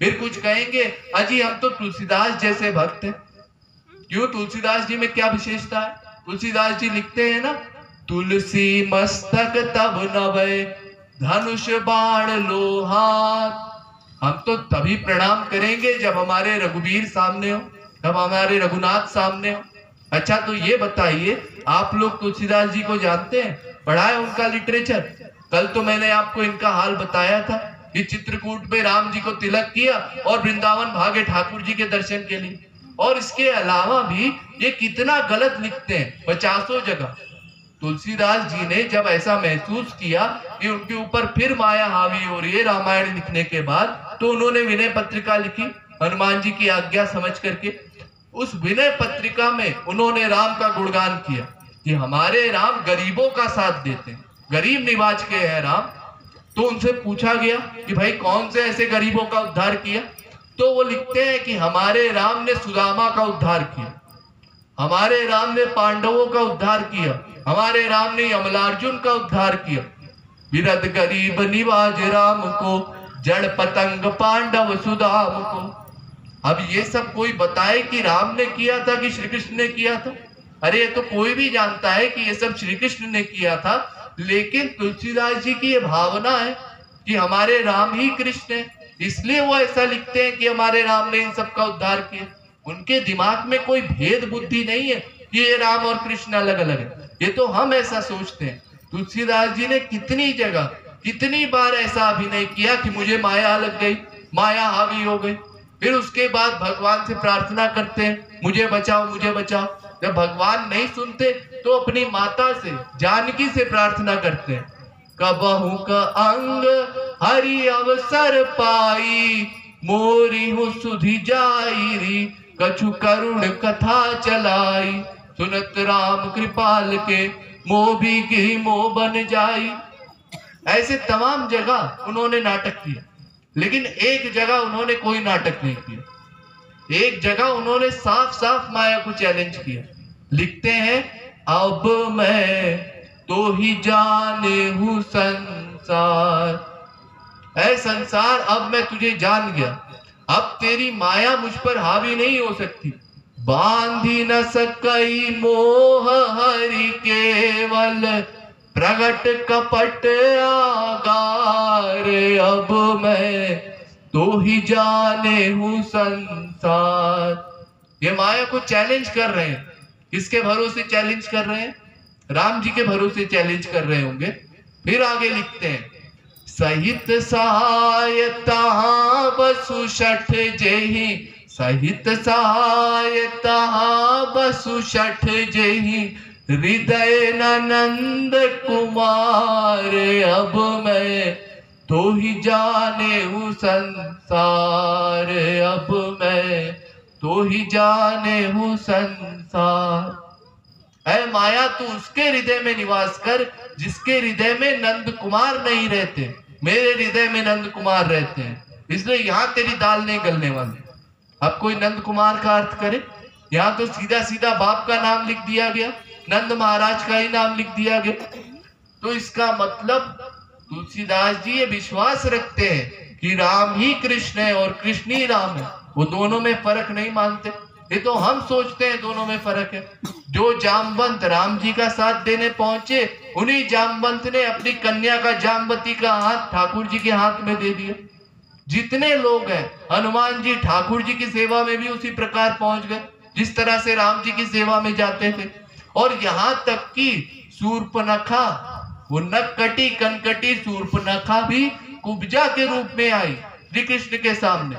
फिर कुछ कहेंगे अजी हम तो तुलसीदास जैसे भक्त हैं। क्यों, तुलसीदास जी में क्या विशेषता है? तुलसीदास जी लिखते हैं ना, तुलसी मस्तक तब नवै धनुष बाण लोहार। हम तो तभी प्रणाम करेंगे जब हमारे रघुवीर सामने हो, जब हमारे रघुनाथ सामने हो। अच्छा तो ये बताइए, आप लोग तुलसीदास जी को जानते हैं, पढ़ा है उनका लिटरेचर? कल तो मैंने आपको इनका हाल बताया था कि चित्रकूट पे राम जी को तिलक किया और वृंदावन भागे ठाकुर जी के दर्शन के लिए। और इसके अलावा भी ये कितना गलत लिखते हैं 50 जगह। तुलसीदास जी ने जब ऐसा महसूस किया कि उनके ऊपर फिर माया हावी हो रही है रामायण लिखने के बाद, तो उन्होंने विनय पत्रिका लिखी हनुमान जी की आज्ञा समझ करके। उस विनय पत्रिका में उन्होंने राम का गुणगान किया कि हमारे राम गरीबों का साथ देते हैं, गरीब निवाज के हैं राम। तो उनसे पूछा गया कि भाई कौन से ऐसे गरीबों का उद्धार किया? तो वो लिखते हैं कि हमारे राम ने सुदामा का उद्धार किया, हमारे राम ने पांडवों का उद्धार किया, हमारे राम ने यमलार्जुन का उद्धार किया। विरद गरीब निवाज राम को, जड़ पतंग पांडव सुदाम को। अब ये सब कोई बताए कि राम ने किया था कि श्री कृष्ण ने किया था? अरे ये तो कोई भी जानता है कि ये सब श्री कृष्ण ने किया था, लेकिन तुलसीदास जी की ये भावना है कि हमारे राम ही कृष्ण है, इसलिए वो ऐसा लिखते हैं कि हमारे राम ने इन सब का उद्धार किया। उनके दिमाग में कोई भेद बुद्धि नहीं है कि ये राम और कृष्ण अलग अलग है, ये तो हम ऐसा सोचते हैं। तुलसीदास जी ने कितनी जगह कितनी बार ऐसा अभिनय किया कि मुझे माया लग गई, माया हावी हो गई। फिर उसके बाद भगवान से प्रार्थना करते हैं मुझे बचाओ मुझे बचाओ। जब भगवान नहीं सुनते तो अपनी माता से, जानकी से प्रार्थना करते हैं, कबहू का अंग हरि अवसर पाई, मोरी हूँ सुधि जाई री, कछु करुण कथा चलाई, सुनत राम कृपाल के, मोह भी की मोह बन जाई। ऐसे तमाम जगह उन्होंने नाटक किया, लेकिन एक जगह उन्होंने कोई नाटक नहीं किया। एक जगह उन्होंने साफ साफ माया को चैलेंज किया। लिखते हैं अब मैं तो ही जाने हूँ संसार। ऐ संसार, अब मैं तुझे जान गया, अब तेरी माया मुझ पर हावी नहीं हो सकती। बांधी न सकई मोह हरि केवल, प्रगट कपट आगार। अब मैं तो ही जाने हूँ संसार। ये माया को चैलेंज कर रहे हैं। किसके भरोसे चैलेंज कर रहे हैं? राम जी के भरोसे चैलेंज कर रहे होंगे। फिर आगे लिखते हैं, सहित सहायता बसु शठ जेहि, सहित सहायता बसु शठ जेहि, हृदय नंद कुमार। अब मैं तो ही जाने हूँ संसार। अब मैं तो ही जाने हूँ संसार। ऐ माया, तू उसके हृदय में निवास कर जिसके हृदय में नंद कुमार नहीं रहते। मेरे हृदय में नंद कुमार रहते हैं, इसलिए यहाँ तेरी दाल नहीं गलने वाली। अब कोई नंद कुमार का अर्थ करे, यहाँ तो सीधा सीधा बाप का नाम लिख दिया गया, नंद महाराज का ही नाम लिख दिया गया। तो इसका मतलब तुलसीदास जी ये विश्वास रखते हैं कि राम ही कृष्ण है और कृष्ण ही राम है। वो दोनों में फर्क नहीं मानते। ये तो हम सोचते हैं दोनों में फर्क है। जो जामवंत राम जी का साथ देने पहुंचे, उन्हीं जामवंत ने अपनी कन्या का, जामवती का हाथ ठाकुर जी के हाथ में दे दिया। जितने लोग हैं, हनुमान जी ठाकुर जी की सेवा में भी उसी प्रकार पहुंच गए जिस तरह से राम जी की सेवा में जाते थे। और यहाँ तक कि शूर्पणखा, वो नक्कटी कनकटी शूर्पणखा भी कुब्जा के रूप में आई श्री कृष्ण के सामने।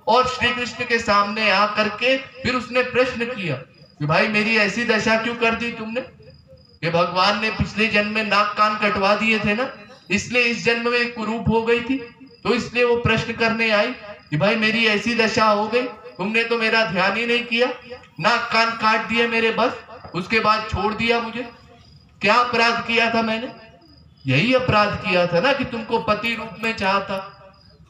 और श्री कृष्ण के सामने आकर के फिर उसने प्रश्न किया कि भाई मेरी ऐसी दशा क्यों कर दी तुमने? कि भगवान ने पिछले जन्म में नाक कान कटवा दिए थे ना, इसलिए इस जन्म में कुरूप हो गई थी। तो इसलिए वो प्रश्न करने आई कि भाई मेरी ऐसी दशा हो गई, तुमने तो मेरा ध्यान ही नहीं किया, नाक कान काट दिए मेरे, बस उसके बाद छोड़ दिया मुझे। क्या अपराध किया था मैंने? यही अपराध किया था ना कि तुमको पति रूप में चाहता।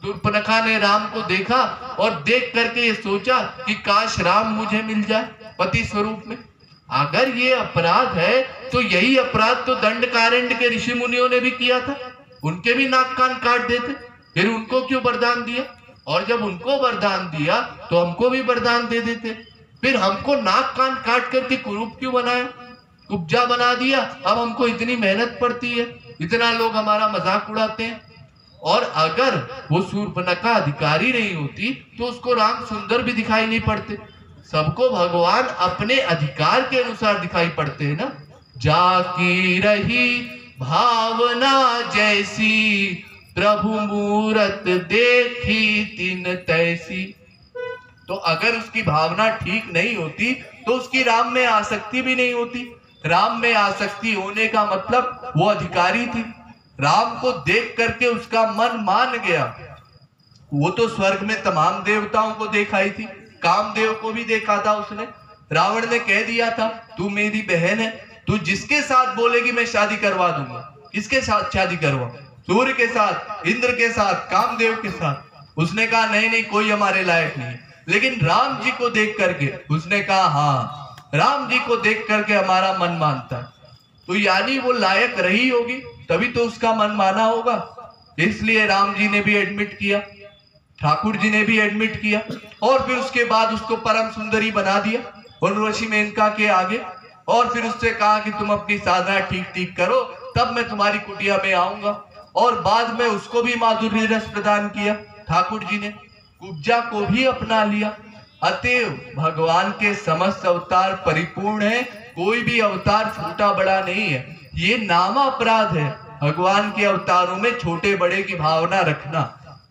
शूर्पणखा ने राम को देखा और देख करके ये सोचा कि काश राम मुझे मिल जाए पति स्वरूप में। अगर ये अपराध है तो यही अपराध तो दंडकारण्य के ऋषि मुनियों ने भी किया था, उनके भी नाक कान काट देते। फिर उनको क्यों वरदान दिया? और जब उनको वरदान दिया तो हमको भी वरदान दे देते। फिर हमको नाक कान काट करके कुरूप क्यों बनाया, कुब्जा बना दिया? अब हमको इतनी मेहनत पड़ती है, इतना लोग हमारा मजाक उड़ाते हैं। और अगर वो शूर्पणखा अधिकारी नहीं होती तो उसको राम सुंदर भी दिखाई नहीं पड़ते। सबको भगवान अपने अधिकार के अनुसार दिखाई पड़ते हैं ना। जाकी रही भावना जैसी, प्रभु मूरत देखी तिन तैसी। तो अगर उसकी भावना ठीक नहीं होती तो उसकी राम में आसक्ति भी नहीं होती। राम में आसक्ति होने का मतलब वो अधिकारी थी, राम को देख करके उसका मन मान गया। वो तो स्वर्ग में तमाम देवताओं को दिखाई थी, कामदेव को भी देखा था उसने। रावण ने कह दिया था तू मेरी बहन है, तू जिसके साथ बोलेगी मैं शादी करवा दूंगा। किसके साथ शादी करवा? सूर्य के साथ, इंद्र के साथ, कामदेव के साथ। उसने कहा नहीं नहीं, कोई हमारे लायक नहीं। लेकिन राम जी को देख करके उसने कहा हाँ, राम जी को देख करके हमारा मन मानता है। तो यानी वो लायक रही होगी तभी तो उसका मन माना होगा। इसलिए राम जी ने भी एडमिट किया, ठाकुर जी ने भी एडमिट किया, और फिर उसके बाद उसको परम सुंदरी बना दिया उर्वशी मेनका के आगे। और फिर उससे कहा कि तुम अपनी साधना ठीक ठीक करो, तब मैं तुम्हारी कुटिया में आऊंगा। और बाद में उसको भी माधुर्य रस प्रदान किया ठाकुर जी ने, कुब्जा को भी अपना लिया। अतएव भगवान के समस्त अवतार परिपूर्ण है, कोई भी अवतार छोटा बड़ा नहीं है। ये नामा अपराध है भगवान के अवतारों में छोटे बड़े की भावना रखना।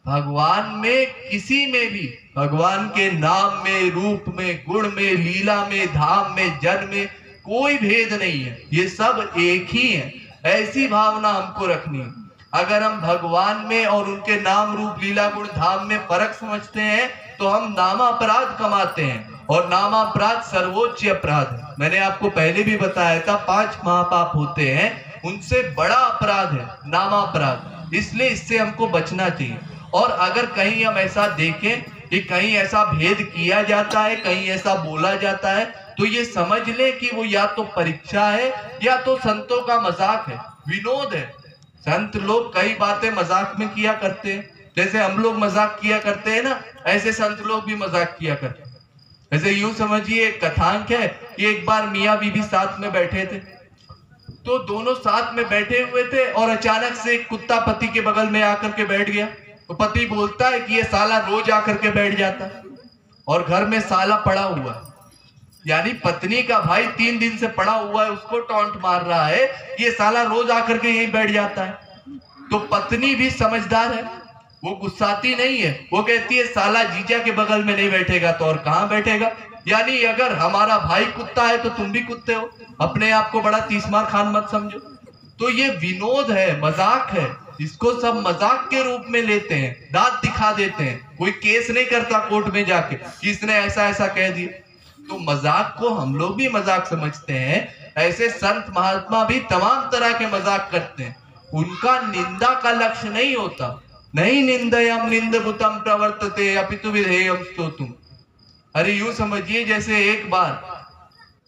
भगवान में किसी में भी, भगवान के नाम में, रूप में, गुण में, लीला में, धाम में, जन में कोई भेद नहीं है, ये सब एक ही है। ऐसी भावना हमको रखनी है। अगर हम भगवान में और उनके नाम रूप लीला गुण धाम में फर्क समझते हैं तो हम नामापराध कमाते हैं, और नामापराध सर्वोच्च अपराध है। मैंने आपको पहले भी बताया था 5 महापाप होते हैं, उनसे बड़ा अपराध है नामापराध। इसलिए इससे हमको बचना चाहिए। और अगर कहीं हम ऐसा देखें कि कहीं ऐसा भेद किया जाता है, कहीं ऐसा बोला जाता है, तो ये समझ ले कि वो या तो परीक्षा है या तो संतों का मजाक है, विनोद है। संत लोग कई बातें मजाक में किया करते हैं, जैसे हम लोग मजाक किया करते हैं ना, ऐसे संत लोग भी मजाक किया करते हैं। जैसे यूं समझिए, एक कथांक है कि एक बार मियाँ बीवी साथ में बैठे थे, तो दोनों साथ में बैठे हुए थे और अचानक से एक कुत्ता पति के बगल में आकर के बैठ गया। तो पति बोलता है कि ये साला रोज आकर के बैठ जाता है, और घर में साला पड़ा हुआ है, यानी पत्नी का भाई 3 दिन से पड़ा हुआ है, उसको टॉन्ट मार रहा है, ये साला रोज आकर के यहीं बैठ जाता है। तो पत्नी भी समझदार है, वो गुस्साती नहीं है, वो कहती है साला जीजा के बगल में नहीं बैठेगा तो और कहां बैठेगा, यानी अगर हमारा भाई कुत्ता है तो तुम भी कुत्ते हो, अपने आप को बड़ा तीसमार खान मत समझो। तो ये विनोद है, मजाक है, इसको सब मजाक के रूप में लेते हैं, दांत दिखा देते हैं, कोई केस नहीं करता कोर्ट में जाके कि इसने ऐसा ऐसा कह दिया। तो मजाक को हम लोग भी मजाक समझते हैं, ऐसे संत महात्मा भी तमाम तरह के मजाक करते हैं, उनका निंदा का लक्ष्य नहीं होता। नहीं निंदयम निंदभूतम प्रवर्तते अपितु विधेयम स्तोतुम। अरे यूं समझिए, जैसे एक बार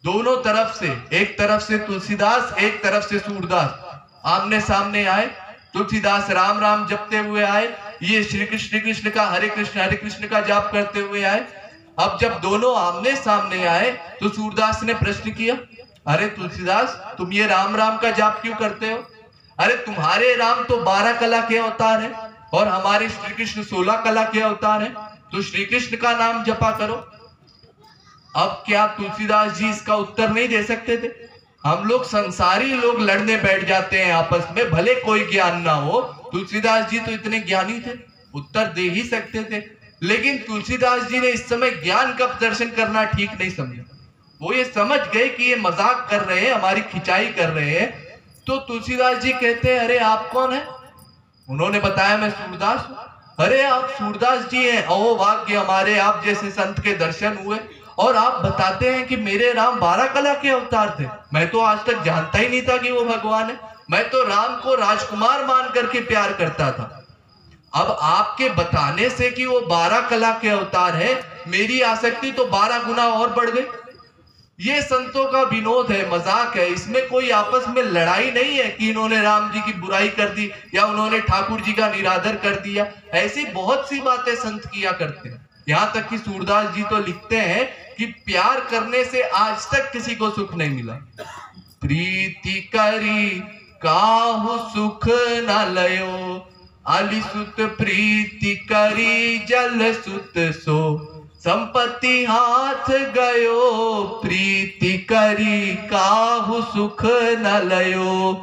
दोनों तरफ से, एक तरफ से तुलसीदास, एक तरफ से सूरदास आमने सामने आए। तुलसीदास राम राम जपते हुए आए, ये श्री कृष्ण का हरे कृष्ण का जाप करते हुए आए। अब जब दोनों आमने सामने आए तो सूरदास ने प्रश्न किया, अरे तुलसीदास, तुम ये राम राम का जाप क्यों करते हो? अरे तुम्हारे राम तो 12 कला के अवतार है और हमारे श्री कृष्ण 16 कला के अवतार है, तो श्री कृष्ण का नाम जपा करो। अब क्या तुलसीदास जी इसका उत्तर नहीं दे सकते थे? हम लोग संसारी लोग लड़ने बैठ जाते हैं आपस में, भले कोई ज्ञान ना हो। तुलसीदास जी तो इतने ज्ञानी थे, उत्तर दे ही सकते थे, लेकिन तुलसीदास जी ने इस समय ज्ञान का प्रदर्शन करना ठीक नहीं समझा। वो ये समझ गए कि ये मजाक कर रहे हैं, हमारी खिंचाई कर रहे हैं। तो तुलसीदास जी कहते हैं, अरे आप कौन है? उन्होंने बताया, मैं सूरदास हूं। अरे आप सूरदास जी हैं, अहो भाग्य हमारे, आप जैसे संत के दर्शन हुए, और आप बताते हैं कि मेरे राम 12 कला के अवतार थे। मैं तो आज तक जानता ही नहीं था कि वो भगवान है, मैं तो राम को राजकुमार मान करके प्यार करता था। अब आपके बताने से कि वो 12 कला के अवतार है, मेरी आसक्ति तो 12 गुना और बढ़ गई। ये संतों का विनोद है, मजाक है, इसमें कोई आपस में लड़ाई नहीं है कि इन्होंने राम जी की बुराई कर दी या उन्होंने ठाकुर जी का निरादर कर दिया। ऐसी बहुत सी बातें संत किया करते हैं। यहाँ तक कि सूरदास जी तो लिखते हैं कि प्यार करने से आज तक किसी को सुख नहीं मिला। प्रीति करी काहू सुख न लयो, अली सुत प्रीति करी जल सुत सो, संपत्ति हाथ गयो प्रीति करी काहू सुख न लयो,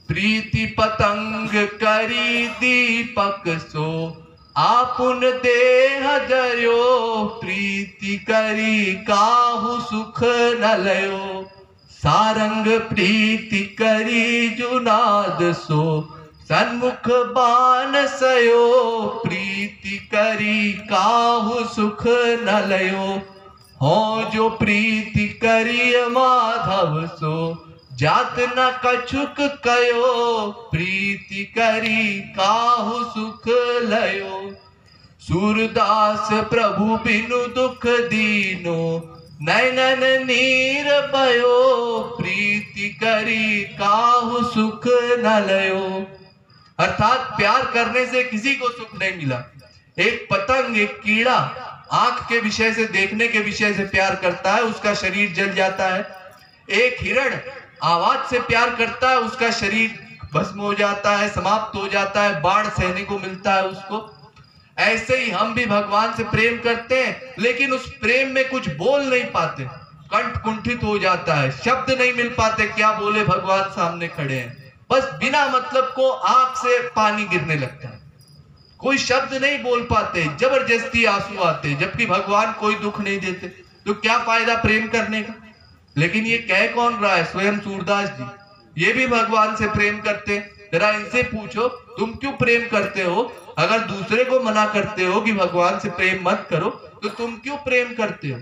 प्रीति पतंग करी दीपक सो, आपुन देह जयो प्रीति करी काहू सुख न लयो, सारंग प्रीति करी जुनाद सो, सन्मुख बान सयो प्रीति करी काहू सुख न लयो, हो जो प्रीति करी माधव सो, जात न कछुक कयो प्रीति करी काहू सुख लयो, सूरदास प्रभु बिनु दुख दीनो, नैनन नीर भयो प्रीति करी काहू सुख न लयो। अर्थात प्यार करने से किसी को सुख नहीं मिला। एक पतंग, एक कीड़ा आंख के विषय से, देखने के विषय से प्यार करता है, उसका शरीर जल जाता है। एक हिरण आवाज से प्यार करता है, उसका शरीर भस्म हो जाता है, समाप्त हो जाता है, बाण सहने को मिलता है उसको। ऐसे ही हम भी भगवान से प्रेम करते हैं, लेकिन उस प्रेम में कुछ बोल नहीं पाते, कंठ कुंठित हो जाता है, शब्द नहीं मिल पाते, क्या बोले, भगवान सामने खड़े हैं, बस बिना मतलब को आंख से पानी गिरने लगता है, कोई शब्द नहीं बोल पाते, जबरदस्ती आंसू आते, जबकि भगवान कोई दुख नहीं देते। तो क्या फायदा प्रेम करने का? लेकिन ये कह कौन रहा है? स्वयं सूरदास जी। ये भी भगवान से प्रेम करते। जरा इनसे पूछो, तुम क्यों प्रेम करते हो? अगर दूसरे को मना करते हो कि भगवान से प्रेम मत करो, तो तुम क्यों प्रेम करते हो?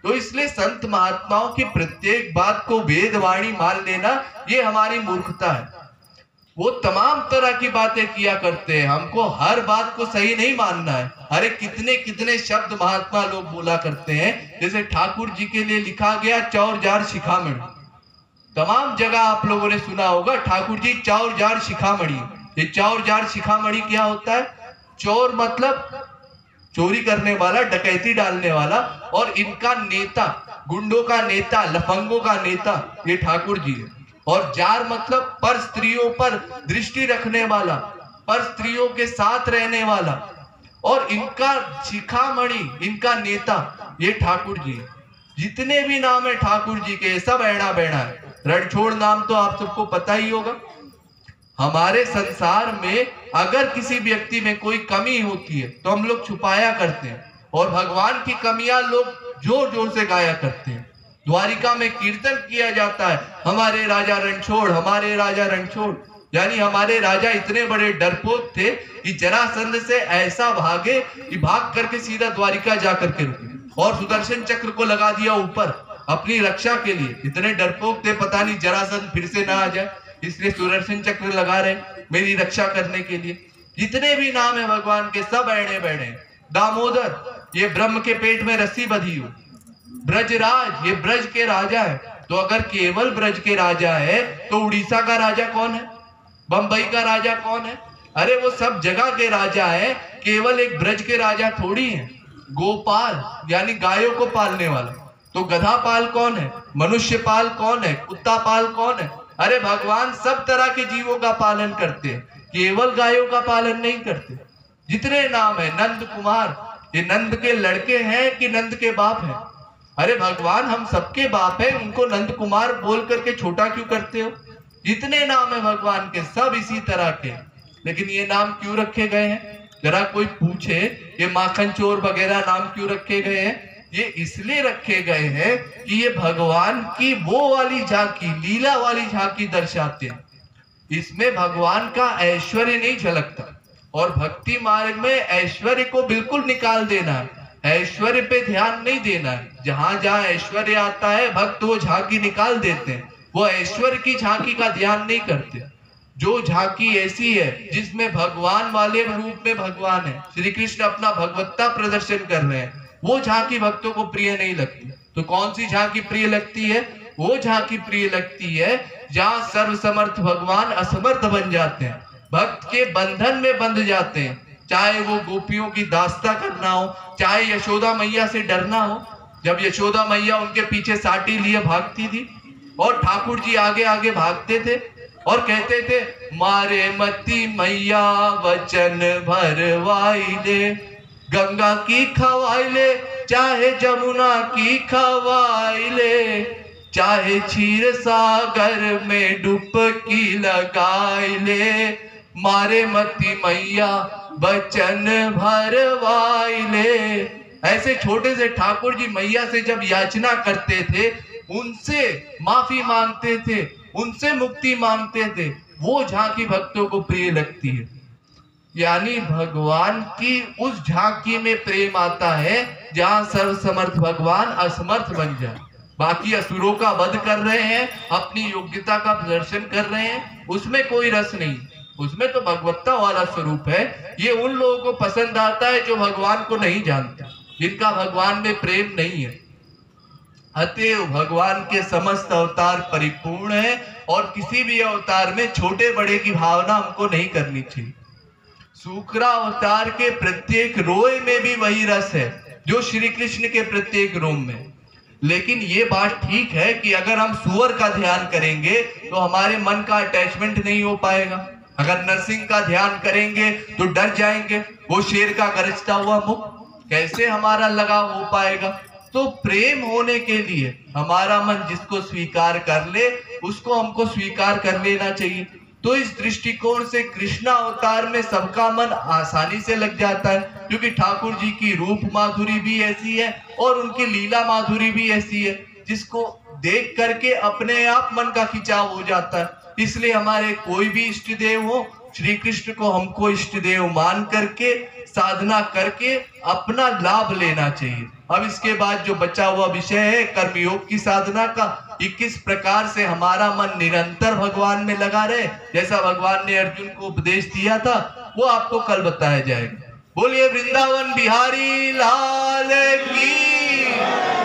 तो इसलिए संत महात्माओं की प्रत्येक बात को वेदवाणी मान लेना, ये हमारी मूर्खता है। वो तमाम तरह की बातें किया करते हैं। हमको हर बात को सही नहीं मानना है। अरे कितने कितने शब्द महात्मा लोग बोला करते हैं। जैसे ठाकुर जी के लिए लिखा गया चौर जार शिखामणि, तमाम जगह आप लोगों ने सुना होगा ठाकुर जी चौर जार शिखामणि। ये चौर जार शिखामणि क्या होता है? चोर मतलब चोरी करने वाला, डकैती डालने वाला, और इनका नेता, गुंडों का नेता, लफंगों का नेता ये ठाकुर जी है। और जार मतलब पर स्त्रियों पर दृष्टि रखने वाला, पर स्त्रियों के साथ रहने वाला, और इनका शिखामणि, इनका नेता ये ठाकुर जी। जितने भी नाम है ठाकुर जी के सब ऐड़ा बैड़ा है। रणछोड़ नाम तो आप सबको पता ही होगा। हमारे संसार में अगर किसी व्यक्ति में कोई कमी होती है तो हम लोग छुपाया करते हैं, और भगवान की कमियां लोग जोर जोर से गाया करते हैं। द्वारिका में कीर्तन किया जाता है, हमारे राजा रणछोड़, हमारे राजा रणछोड़। यानी हमारे राजा इतने बड़े डरपोक थे कि जरासंध से ऐसा भागे कि भाग करके सीधा द्वारिका जा करके रुके, और सुदर्शन चक्र को लगा दिया ऊपर अपनी रक्षा के लिए। इतने डरपोक थे, पता नहीं जरासंध फिर से ना आ जाए, इसलिए सुदर्शन चक्र लगा रहे मेरी रक्षा करने के लिए। जितने भी नाम है भगवान के सब ऐड़े बैड़े। दामोदर ये ब्रह्म के पेट में रस्सी बंधी हो। ब्रजराज ये ब्रज के राजा है। तो अगर केवल ब्रज के राजा है तो उड़ीसा का राजा कौन है? बंबई का राजा कौन है? अरे वो सब जगह के राजा है, केवल एक ब्रज के राजा थोड़ी है। गोपाल यानी गायों को पालने वाला, तो गधा पाल कौन है? मनुष्य पाल कौन है? कुत्ता पाल कौन है? अरे भगवान सब तरह के जीवों का पालन करते हैं, केवल गायों का पालन नहीं करते। जितने नाम है, नंद कुमार ये नंद के लड़के हैं कि नंद के बाप हैं? अरे भगवान हम सबके बाप हैं, उनको नंद कुमार बोल करके छोटा क्यों करते हो? जितने नाम है भगवान के सब इसी तरह के। लेकिन ये नाम क्यों रखे गए हैं? जरा कोई पूछे ये माखन चोर वगैरह नाम क्यों रखे गए हैं? ये इसलिए रखे गए हैं कि ये भगवान की वो वाली झांकी, लीला वाली झांकी दर्शाते हैं। इसमें भगवान का ऐश्वर्य नहीं झलकता, और भक्ति मार्ग में ऐश्वर्य को बिल्कुल निकाल देना है। ऐश्वर्य पे ध्यान नहीं देना है। जहां जहां ऐश्वर्य आता है भक्त वो झांकी निकाल देते हैं, वो ऐश्वर्य की झांकी का ध्यान नहीं करते। जो झांकी ऐसी है जिसमें भगवान वाले रूप में भगवान है, श्री कृष्ण अपना भगवत्ता प्रदर्शन कर रहे हैं, वो झांकी भक्तों को प्रिय नहीं लगती। तो कौन सी झांकी प्रिय लगती है? वो झांकी प्रिय लगती है जहां सर्वसमर्थ भगवान असमर्थ बन जाते हैं, भक्त के बंधन में बंध जाते हैं। चाहे वो गोपियों की दास्ता करना हो, चाहे यशोदा मैया से डरना हो। जब यशोदा मैया उनके पीछे साटी लिए भागती थी और ठाकुर जी आगे आगे भागते थे और कहते थे, मारे मती मैया वचन भरवाई ले, गंगा की खवाई ले, चाहे जमुना की खवाई ले, चाहे क्षीर सागर में डुबकी लगाई ले, मारे मती मैया वचन भरवाई ले। ऐसे छोटे से ठाकुर जी मैया से जब याचना करते थे, उनसे माफी मांगते थे, उनसे मुक्ति मांगते थे, वो झांकी भक्तों को प्रिय लगती है। यानी भगवान की उस झांकी में प्रेम आता है जहां सर्वसमर्थ भगवान असमर्थ बन जाए। बाकी असुरों का वध कर रहे हैं, अपनी योग्यता का प्रदर्शन कर रहे हैं, उसमें कोई रस नहीं, उसमें तो भगवत्ता वाला स्वरूप है। ये उन लोगों को पसंद आता है जो भगवान को नहीं जानते, जिनका भगवान में प्रेम नहीं है। अतएव भगवान के समस्त अवतार परिपूर्ण है, और किसी भी अवतार में छोटे बड़े की भावना हमको नहीं करनी चाहिए। सूकरा अवतार के प्रत्येक रोए में भी वही रस है जो श्री कृष्ण के प्रत्येक रोम में। लेकिन ये बात ठीक है कि अगर हम सुअर का ध्यान करेंगे तो हमारे मन का अटैचमेंट नहीं हो पाएगा। अगर नरसिंह का ध्यान करेंगे तो डर जाएंगे, वो शेर का गरजता हुआ मुख, कैसे हमारा लगाव हो पाएगा? तो प्रेम होने के लिए हमारा मन जिसको स्वीकार कर ले उसको हमको स्वीकार कर लेना चाहिए। तो इस दृष्टिकोण से कृष्णा अवतार में सबका मन आसानी से लग जाता है, क्योंकि ठाकुर जी की रूप माधुरी भी ऐसी है और उनकी लीला माधुरी भी ऐसी है जिसको देख करके अपने आप मन का खिंचाव हो जाता है। इसलिए हमारे कोई भी इष्ट देव हो, श्री कृष्ण को हमको इष्ट देव मान करके साधना करके अपना लाभ लेना चाहिए। अब इसके बाद जो बचा हुआ विषय है कर्मयोग की साधना का, कि किस प्रकार से हमारा मन निरंतर भगवान में लगा रहे, जैसा भगवान ने अर्जुन को उपदेश दिया था, वो आपको कल बताया जाएगा। बोलिए वृंदावन बिहारी लाल की।